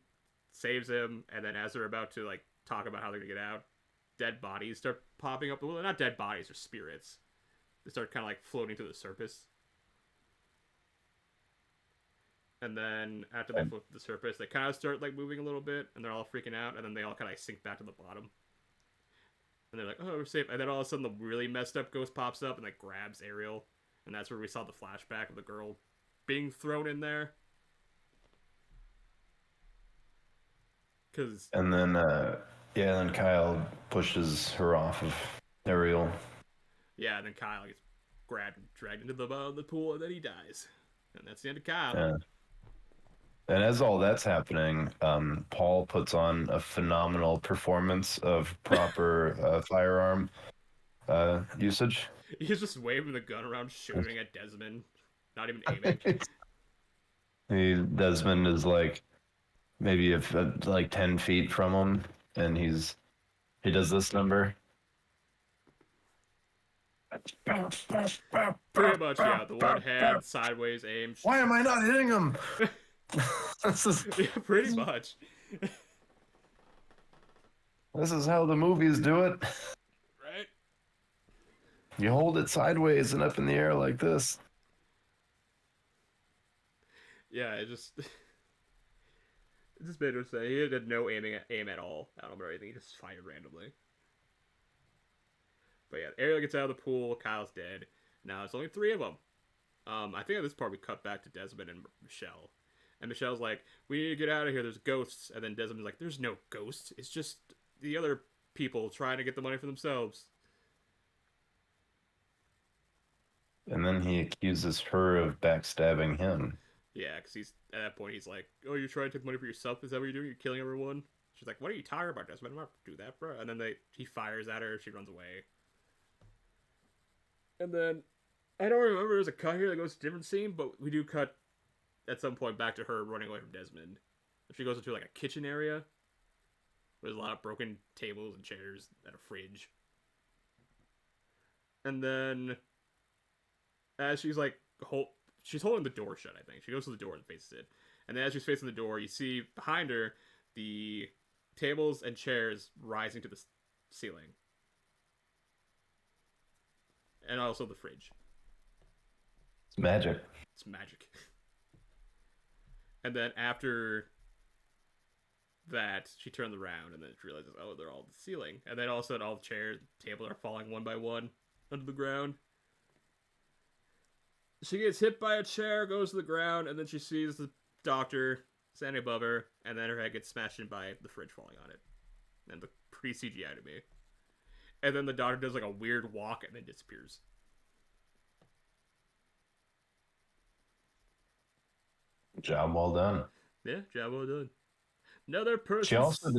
saves him, and then as they're about to like talk about how they're gonna get out, dead bodies start popping up. Well, they're not dead bodies, they're spirits. They start kind of like floating to the surface. And then after they float to the surface, they kind of start like moving a little bit, and they're all freaking out, and then they all kind of like sink back to the bottom. And they're like, "Oh, we're safe." And then all of a sudden, the really messed up ghost pops up and like grabs Ariel, and that's where we saw the flashback of the girl being thrown in there. Cause And then, yeah, then Kyle pushes her off of Ariel. yeah, and then Kyle gets grabbed and dragged into the pool, and then he dies. And that's the end of Kyle. Yeah. And as all that's happening, Paul puts on a phenomenal performance of proper firearm usage. He's just waving the gun around, shooting at Desmond, not even aiming. Desmond is like maybe if like 10 feet from him, and he does this number. Pretty much, yeah. The one hand sideways aim. Why am I not hitting him? Yeah, pretty much. This is how the movies do it. Right? You hold it sideways and up in the air like this. Yeah, it just made him say he had no aim at all out of him or anything. He just fired randomly. But yeah, Ariel gets out of the pool. Kyle's dead. Now it's only three of them. I think at this part we cut back to Desmond and Michelle. And Michelle's like, "We need to get out of here. There's ghosts." And then Desmond's like, "There's no ghosts. It's just the other people trying to get the money for themselves." And then he accuses her of backstabbing him. Yeah, because he's at that point he's like, "Oh, you're trying to take money for yourself? Is that what you're doing? You're killing everyone?" She's like, "What are you talking about, Desmond? I'm not do that, bro." And then he fires at her. She runs away. And then I don't remember. There's a cut here that goes to a different scene, but we do cut at some point back to her running away from Desmond. She goes into like a kitchen area. Where there's a lot of broken tables and chairs and a fridge. And then as she's like she's holding the door shut, I think. She goes to the door and faces it. And then as she's facing the door, you see behind her the tables and chairs rising to the ceiling. And also the fridge. It's magic. It's magic. And then after that, she turns around and then she realizes, oh, they're all on the ceiling. And then all of a sudden, all the chairs and tables are falling one by one under the ground. She gets hit by a chair, goes to the ground, and then she sees the doctor standing above her, and then her head gets smashed in by the fridge falling on it. And the pre CGI to me. And then the doctor does like a weird walk and then disappears. Job well done. Yeah, job well done. Another person. She also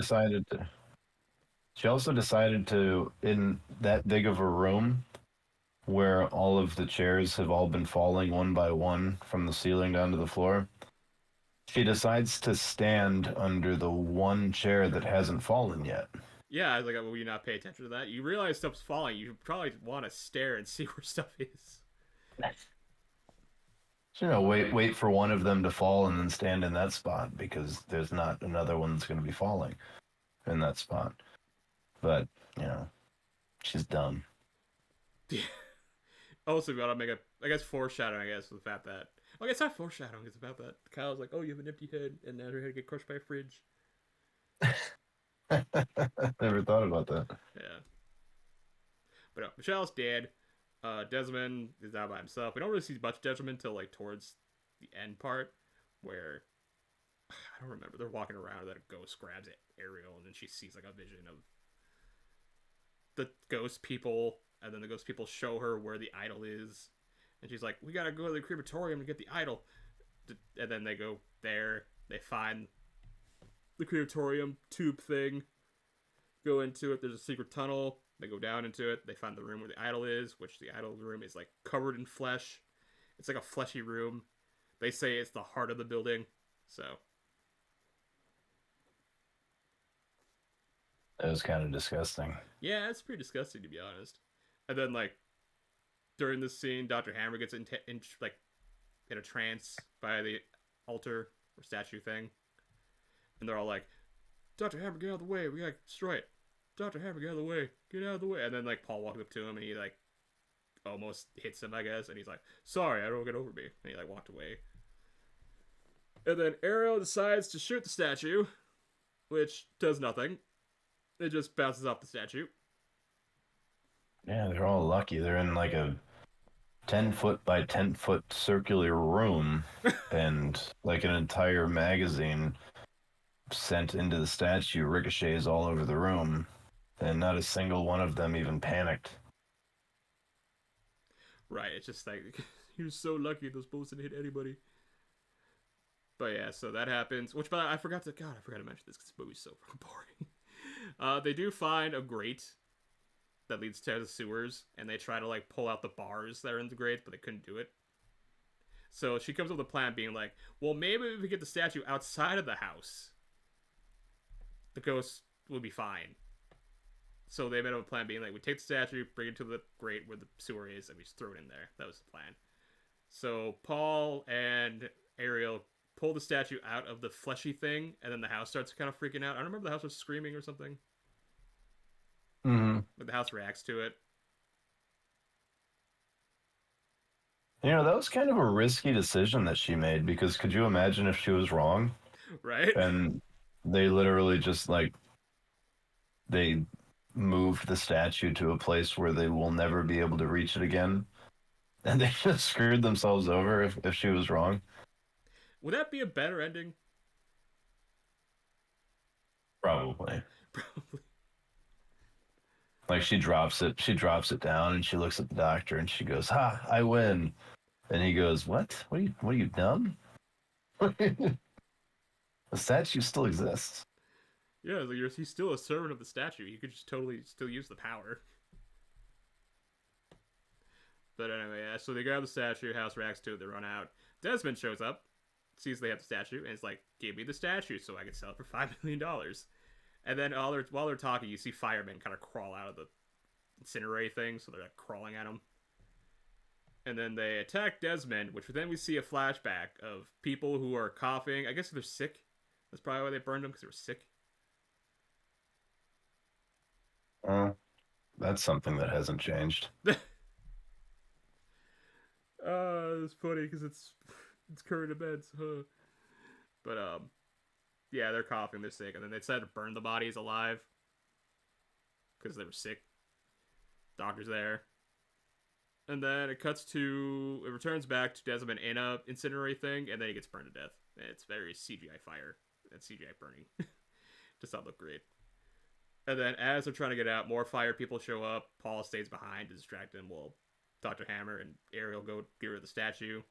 decided to, in that big of a room where all of the chairs have all been falling one by one from the ceiling down to the floor, she decides to stand under the one chair that hasn't fallen yet. Yeah, I was like, will you not pay attention to that? You realize stuff's falling. You probably want to stare and see where stuff is. So, wait for one of them to fall and then stand in that spot because there's not another one that's going to be falling in that spot. But, she's dumb. Also, gotta make I guess, foreshadowing, I guess, with the fact that. Okay, it's not foreshadowing, it's about that. Kyle's like, oh, you have an empty head, and then her head get crushed by a fridge. Never thought about that. Yeah. But no, Michelle's dead. Desmond is out by himself. We don't really see much Desmond until, like, towards the end part, where. I don't remember. They're walking around, and then a ghost grabs Ariel, and then she sees, like, a vision of the ghost people, and then the ghost people show her where the idol is, and she's like, we gotta go to the crematorium to get the idol. And then they go there, they find the crematorium tube thing, go into it, there's a secret tunnel, they go down into it, they find the room where the idol is, which the idol room is like covered in flesh. It's like a fleshy room. They say it's the heart of the building, so it was kind of disgusting. Yeah, it's pretty disgusting, to be honest. And then, like, during this scene, Dr. Hammer gets in a trance by the altar or statue thing. And they're all like, Dr. Hammer, get out of the way. We gotta destroy it. Dr. Hammer, get out of the way. Get out of the way. And then, like, Paul walks up to him and he, like, almost hits him, I guess. And he's like, sorry, I don't get over me. And he, like, walked away. And then Ariel decides to shoot the statue, which does nothing. It just bounces off the statue. Yeah, they're all lucky. They're in like a 10-foot by 10-foot circular room and like an entire magazine sent into the statue ricochets all over the room, and not a single one of them even panicked. Right, it's just like, you're so lucky those bullets didn't hit anybody. But yeah, so that happens. Which, but I forgot to mention this because this movie's so fucking boring. They do find a grate that leads to the sewers, and they try to, like, pull out the bars that are in the grate, but they couldn't do it. So she comes up with a plan being like, well, maybe if we get the statue outside of the house, the ghost will be fine. So they made up a plan being like, we take the statue, bring it to the grate where the sewer is, and we just throw it in there. That was the plan. So Paul and Ariel pull the statue out of the fleshy thing, and then the house starts kind of freaking out. I don't remember, the house was screaming or something. Mm-hmm. But the house reacts to it. That was kind of a risky decision that she made, because could you imagine if she was wrong? Right? And they literally just, like, they moved the statue to a place where they will never be able to reach it again. And they just screwed themselves over if she was wrong. Would that be a better ending? Probably. Probably. Like, she drops it down, and she looks at the doctor, and she goes, "Ha, I win." And he goes, "What? What are you dumb? The statue still exists." Yeah, like he's still a servant of the statue. You could just totally still use the power. But anyway, yeah, so they grab the statue, house reacts to it, they run out. Desmond shows up, sees they have the statue, and is like, give me the statue so I can sell it for $5 million. And then while they're talking, you see firemen kind of crawl out of the incinerate thing, so they're like crawling at him. And then they attack Desmond, which then we see a flashback of people who are coughing. I guess they're sick. That's probably why they burned them, because they were sick. That's something that hasn't changed. It's funny because it's current events, huh? But yeah, they're coughing, they're sick, and then they decided to burn the bodies alive because they were sick. Doctor's there. And then it returns back to Desmond in a incinerate thing, and then he gets burned to death. And it's very CGI fire and CGI burning. Does not look great. And then as they're trying to get out, more fire people show up. Paul stays behind to distract them while Dr. Hammer and Ariel go get rid of the statue.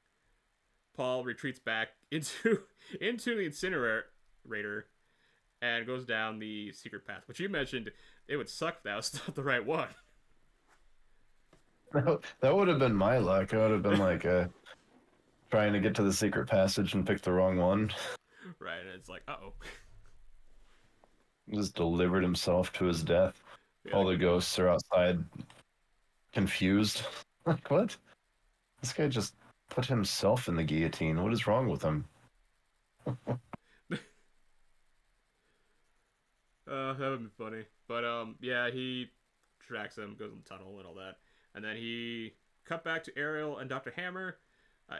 Paul retreats back into the incinerator and goes down the secret path, which you mentioned it would suck if that was not the right one. That would have been my luck. I would have been like trying to get to the secret passage and pick the wrong one. Right, and it's like, uh-oh. Just delivered himself to his death. Yeah, All the ghosts are outside, confused. Like, what? This guy just put himself in the guillotine. What is wrong with him? that would be funny. But yeah, he tracks him, goes in the tunnel and all that, and then he cut back to Ariel and Dr. Hammer.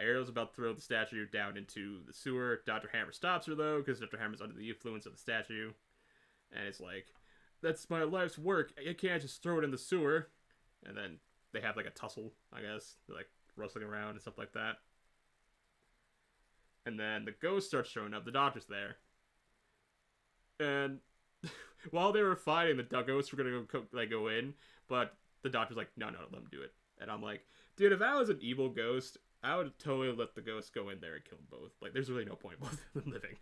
Ariel's about to throw the statue down into the sewer. Dr. Hammer stops her though, because Dr. Hammer's under the influence of the statue, and it's like, "That's my life's work. You can't just throw it in the sewer." And then they have like a tussle, I guess. They're like rustling around and stuff like that. And then the ghost starts showing up. The doctor's there, and while they were fighting, the ghosts were gonna go in, but the doctor's like, no, let them do it. And I'm like, dude, if I was an evil ghost, I would totally let the ghosts go in there and kill them both. Like, there's really no point in both of them living.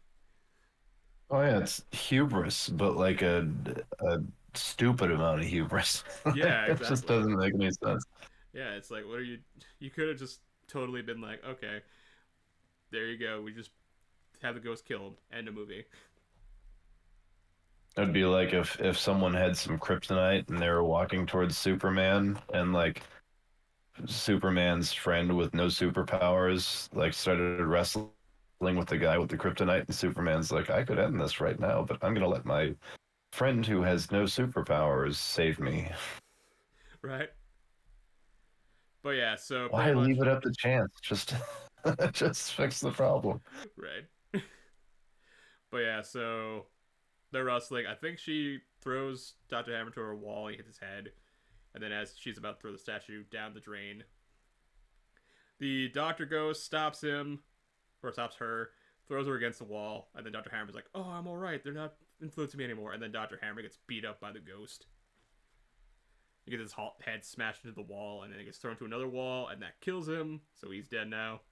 Oh yeah, it's hubris, but like a stupid amount of hubris. Yeah, It just exactly. doesn't make any sense. Yeah, it's like, what are you? You could have just totally been like, okay, there you go. We just have the ghost killed. End of movie. It'd be like if someone had some kryptonite and they were walking towards Superman and like Superman's friend with no superpowers like started wrestling with the guy with the kryptonite and Superman's like, I could end this right now, but I'm gonna let my friend who has no superpowers save me. Right. But yeah, so pretty Why leave much, it up to chance? Just just fix the problem. right. But yeah, so they're wrestling. I think she throws Dr. Hammer to her wall. He hits his head. And then as she's about to throw the statue down the drain, the Doctor Ghost stops him, or stops her, throws her against the wall, and then Dr. Hammer's like, oh, I'm alright, they're not influencing me anymore. And then Dr. Hammer gets beat up by the ghost. He gets his head smashed into the wall, and then he gets thrown to another wall, and that kills him, so he's dead now.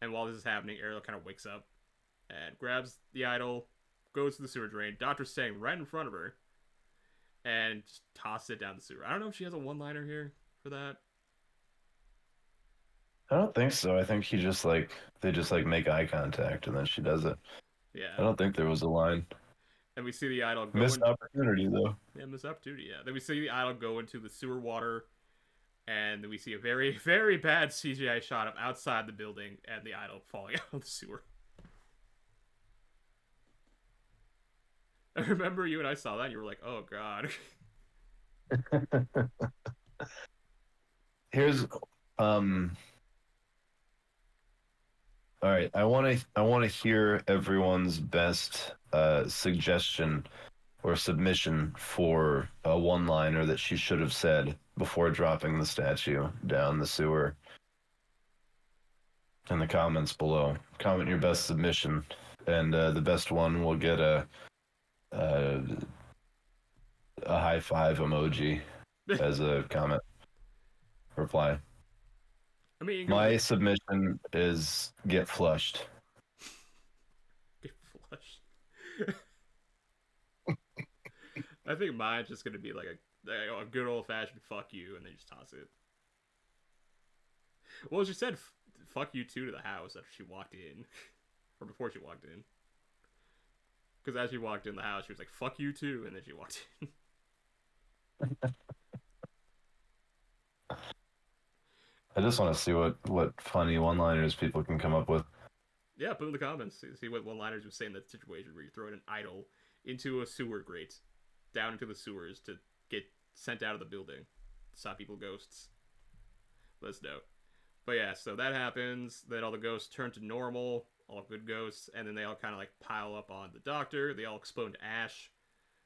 And while this is happening, Ariel kind of wakes up and grabs the idol, goes to the sewer drain. Doctor's standing right in front of her, and just tosses it down the sewer. I don't know if she has a one-liner here for that. I don't think so. I think he just like they just like make eye contact and then she does it. I Yeah. don't think there was a line. And we see the idol go Missed in. opportunity though. Yeah, missed opportunity. Yeah. Then we see the idol go into the sewer water, and then we see a very, very bad CGI shot of outside the building and the idol falling out of the sewer. I remember you and I saw that, and you were like, "Oh God." Here's um all right. I want to hear everyone's best suggestion or submission for a one-liner that she should have said before dropping the statue down the sewer in the comments below. Comment your best submission, and the best one will get a, a high five emoji as a comment reply. I mean, you can My submission is get flushed. get flushed. I think mine's just gonna be like a good old fashioned "fuck you" and then just toss it. Well, she said "fuck you" too to the house after she walked in, or before she walked in. Because as she walked in the house, she was like "fuck you too," and then she walked in. I just want to see what funny one-liners people can come up with. Yeah, put in the comments. See what one-liners would say in that situation where you throw an idol into a sewer grate, down into the sewers to get sent out of the building, stop people ghosts. Let us know. But yeah, so that happens. Then all the ghosts turn to normal, all good ghosts, and then they all kind of like pile up on the doctor. They all explode into ash.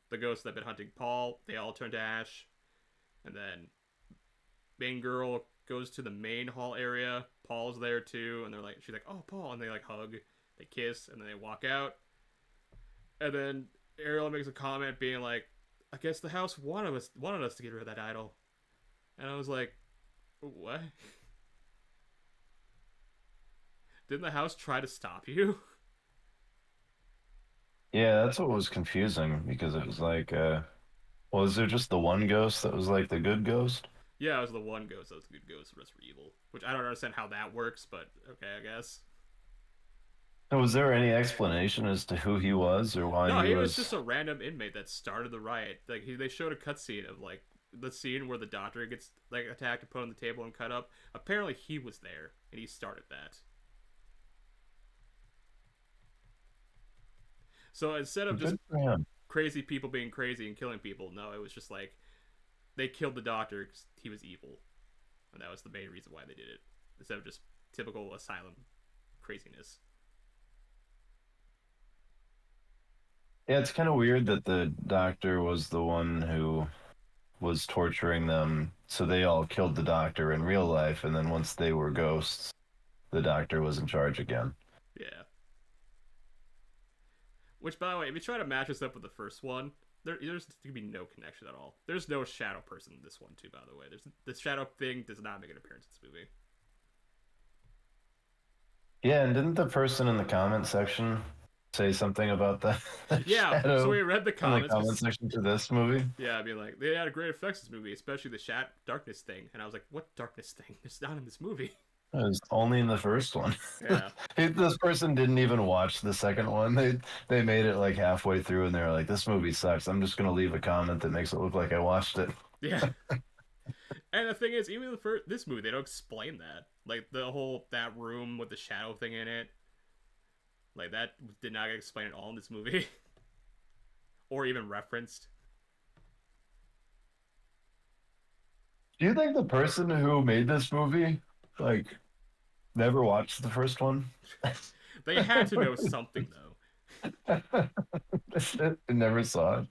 The ghosts that have been hunting Paul, they all turn to ash. And then main girl goes to the main hall area. Paul's there too, and she's like, "Oh, Paul," and they like hug, they kiss, and then they walk out. And then Ariel makes a comment being like, "I guess the house wanted us to get rid of that idol," and I was like, "What? Didn't the house try to stop you?" Yeah, that's what was confusing because it was like, was there just the one ghost that was like the good ghost? Yeah, it was the one ghost that was a good ghost, the rest were evil. Which I don't understand how that works, but okay, I guess. So was there any explanation as to who he was or why No, he he was just was? a random inmate that started the riot. They showed a cutscene of like the scene where the doctor gets like attacked and put on the table and cut up. Apparently, he was there and he started that. So instead of just Good for him. crazy people being crazy and killing people, no, it was just like they killed the doctor because he was evil, and that was the main reason why they did it. Instead of just typical asylum craziness. Yeah, it's kind of weird that the doctor was the one who was torturing them. So they all killed the doctor in real life, and then once they were ghosts, the doctor was in charge again. Yeah. Which, by the way, if you try to match this up with the first one, there's gonna be no connection at all. There's no shadow person in this one too. By the way, there's the shadow thing does not make an appearance in this movie. Yeah, and didn't the person in the comment section say something about the Yeah, so shadow we read the in the comments comment because section to this movie? yeah, I mean like they had a great effects in this movie, especially the darkness thing, and I was like, what darkness thing? It's not in this movie. It was only in the first one. Yeah, This person didn't even watch the second one. They made it like halfway through, and they're like, "This movie sucks. I'm just gonna leave a comment that makes it look like I watched it." yeah. And the thing is, even the first this movie, they don't explain that. Like the whole that room with the shadow thing in it, like that did not get explained at all in this movie, or even referenced. Do you think the person who made this movie like never watched the first one? They had to know something though. Never saw it.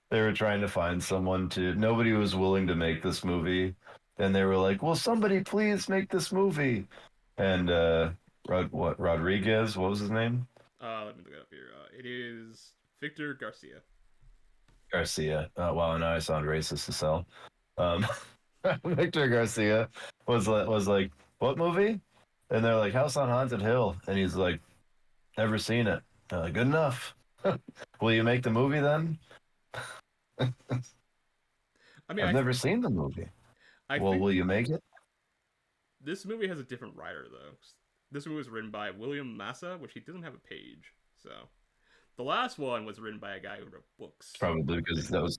They were trying to find someone to. Nobody was willing to make this movie, and they were like, "Will somebody please make this movie?" And Rodriguez? What was his name? Let me look it up here. It is Victor Garcia. Garcia. Wow, now I sound racist as hell. Um, Victor Garcia was like, "What movie?" And they're like, "House on Haunted Hill," and he's like, "Never seen it." They're like, "Good enough. Will you make the movie then?" I mean, I've never seen the movie. I Well, think will you make it? this movie has a different writer though. This movie was written by William Massa, which he doesn't have a page. So the last one was written by a guy who wrote books. Probably because that was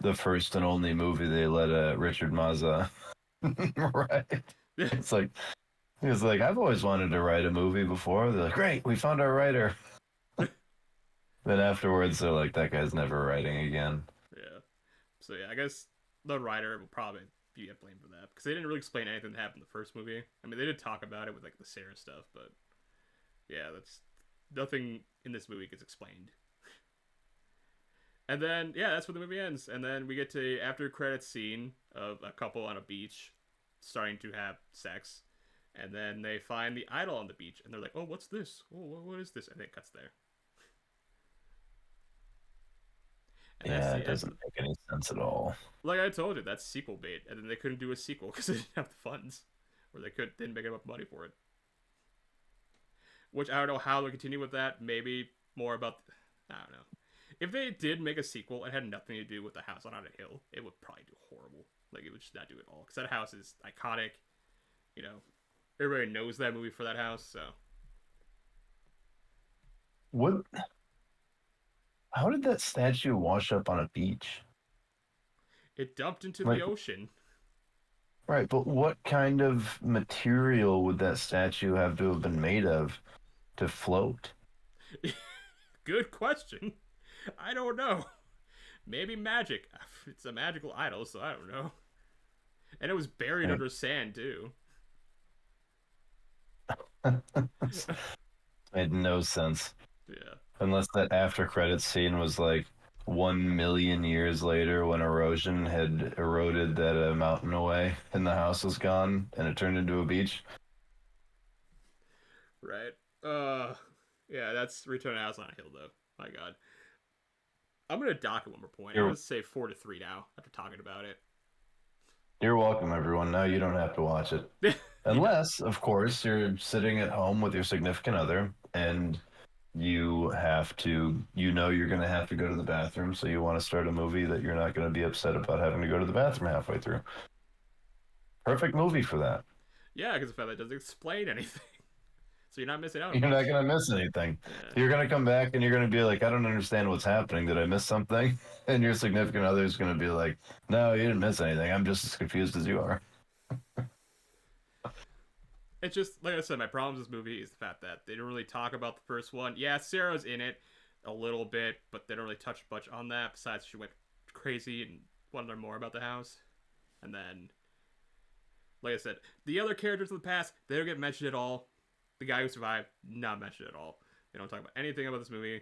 the first and only movie they let Richard Mazza write. Yeah, It's like he was like, I've always wanted to write a movie before. They're like, great, we found our writer. Then afterwards, they're like, that guy's never writing again. yeah. So yeah, I guess the writer will probably be at blame for that because they didn't really explain anything that happened in the first movie. I mean, they did talk about it with like the Sarah stuff, but yeah, that's nothing in this movie gets explained. And then yeah, that's where the movie ends. And then we get to the after credits scene of a couple on a beach starting to have sex. And then they find the idol on the beach, and they're like, "Oh, what's this? Oh, what is this?" And it cuts there. And Yeah, it doesn't make any sense at all. like I told you, that's sequel bait. And then they couldn't do a sequel because they didn't have the funds, or didn't make enough money for it. Which I don't know how they continue with that. Maybe more about I don't know. If they did make a sequel and had nothing to do with the house on Haunted Hill, it would probably do horrible. Like it would just not do it all because that house is iconic. You know, everybody knows that movie for that house. So What? How did that statue wash up on a beach? it dumped into Like, the ocean. right, but what kind of material would that statue have to have been made of to float? Good question. I don't know. Maybe magic. It's a magical idol, so I don't know. And it was buried Right. under sand too. Made no sense. Yeah. Unless that after credits scene was like, 1 million years later when erosion had eroded that mountain away and the house was gone and it turned into a beach. Right. Yeah, that's Return to House on a Hill, though. My God. I'm going to dock it one more point. I'm You're, going to say 4-3 now after talking about it. you're welcome, everyone. Now you don't have to watch it. Yeah. Unless, of course, you're sitting at home with your significant other and you have to, you're going to have to go to the bathroom. So you want to start a movie that you're not going to be upset about having to go to the bathroom halfway through. Perfect movie for that. Yeah, because the fact that it doesn't explain anything. So you're not missing out on You're not much. going to miss anything. Yeah. You're going to come back and you're going to be like, I don't understand what's happening. Did I miss something? And your significant other is going to be like, no, you didn't miss anything. I'm just as confused as you are. It's just, like I said, my problem with this movie is the fact that they didn't really talk about the first one. Yeah, Sarah's in it a little bit, but they don't really touch much on that. Besides, she went crazy and wanted to learn more about the house. And then, like I said, the other characters of the past, they don't get mentioned at all. The guy who survived, not mentioned at all. They don't talk about anything about this movie.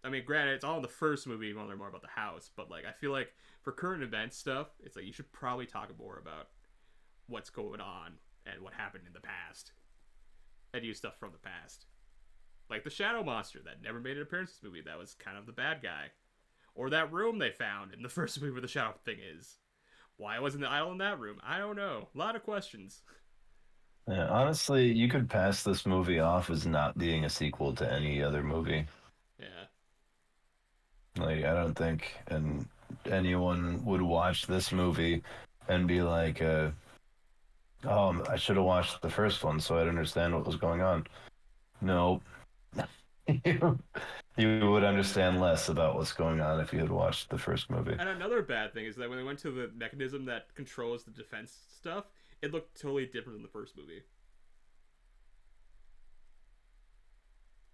I mean, granted, it's all in the first movie. You want to learn more about the house, but like, I feel like for current event stuff, it's like you should probably talk more about what's going on and what happened in the past, and use stuff from the past, like the shadow monster that never made an appearance in this movie. That was kind of the bad guy, or that room they found in the first movie where the shadow thing is. Why wasn't the idol in that room? I don't know. A lot of questions. Yeah, honestly, you could pass this movie off as not being a sequel to any other movie. Yeah. Like, I don't think anyone would watch this movie and be like, oh, I should have watched the first one so I'd understand what was going on. No. you, you would understand less about what's going on if you had watched the first movie. And another bad thing is that when they went to the mechanism that controls the defense stuff, it looked totally different than the first movie.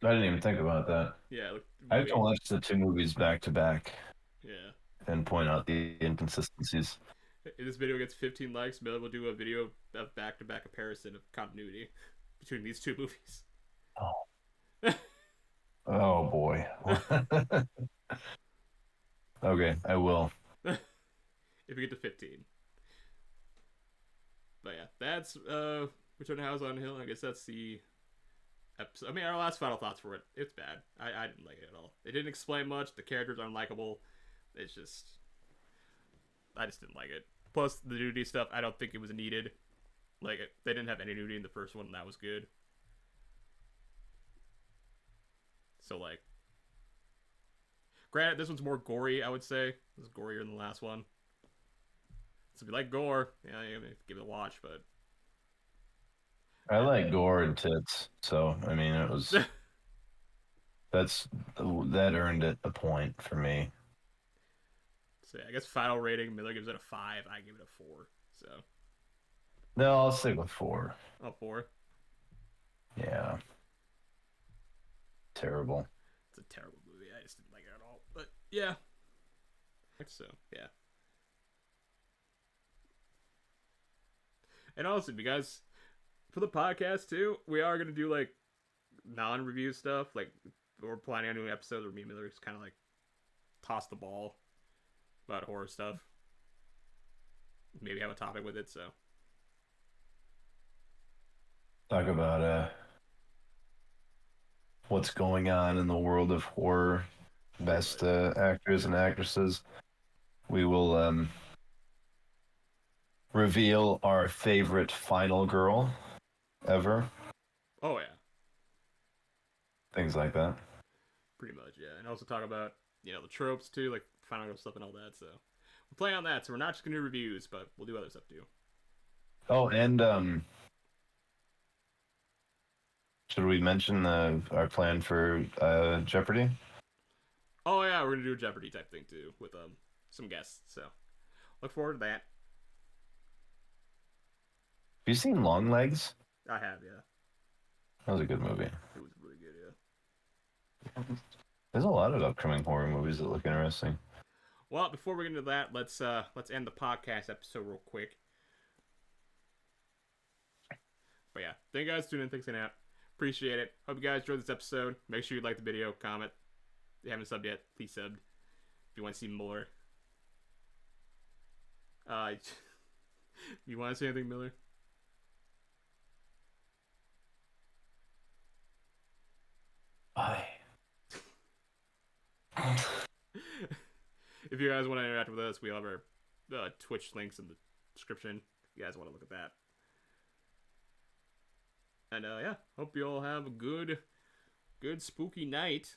I didn't even think about that. Yeah, it looked I have to way. watch the two movies back to back Yeah. and point out the inconsistencies. If this video gets 15 likes, Miller will do a video of back-to-back comparison of continuity between these two movies. Oh, oh boy. Okay, I will. If you get to 15. But yeah, that's Return to House on Hill. I guess that's the episode. I mean, our last final thoughts for it. It's bad. I didn't like it at all. It didn't explain much. The characters are unlikable. It's just, I just didn't like it. Plus the nudity stuff, I don't think it was needed. Like, they didn't have any nudity in the first one, and that was good. So like, granted, this one's more gory. I would say this is gorier than the last one. So if you like gore, yeah, you give it a watch. But I like gore and tits, so I mean it was that earned it a point for me. so yeah, I guess final rating, Miller gives it a 5. I give it a 4. So No, I'll stick with 4. a 4. Yeah. Terrible. It's a terrible movie. I just didn't like it at all. But yeah. So yeah. And also, because for the podcast too, we are gonna do like non-review stuff. Like we're planning on doing an episode where me and Miller just kind of like toss the ball about horror stuff. Maybe have a topic with it. So Talk about what's going on in the world of horror, best actors and actresses. We will reveal our favorite final girl ever. oh yeah, Things like that. pretty much yeah. And also talk about the tropes too, like Final Girl stuff and all that. So we're playing on that. So we're not just gonna do reviews, but we'll do other stuff too. Oh, and should we mention our plan for Jeopardy? Oh yeah, we're gonna do a Jeopardy type thing too with some guests. So look forward to that. Have you seen Long Legs? I have, yeah. That was a good movie. It was really good, yeah. There's a lot of upcoming horror movies that look interesting. Well, before we get into that, let's end the podcast episode real quick. But yeah, thank you guys for tuning in. Thanks for out. Appreciate it. Hope you guys enjoyed this episode. Make sure you like the video, comment. If you haven't subbed yet, please sub. If you want to see more, uh, you want to say anything, Miller? Bye. If you guys want to interact with us, we have our Twitch links in the description. If you guys want to look at that. And yeah, hope you all have a good spooky night.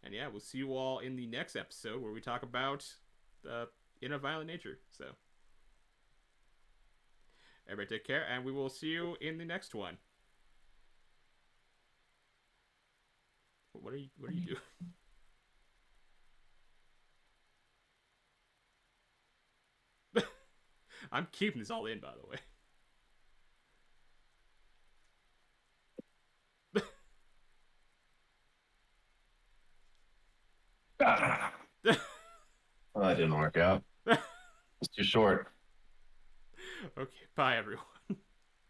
And yeah, we'll see you all in the next episode where we talk about In a Violent Nature. So everybody take care, and we will see you in the next one. What are you doing? I'm keeping this all in, by the way. Well, that didn't work out. It's too short. Okay, bye everyone.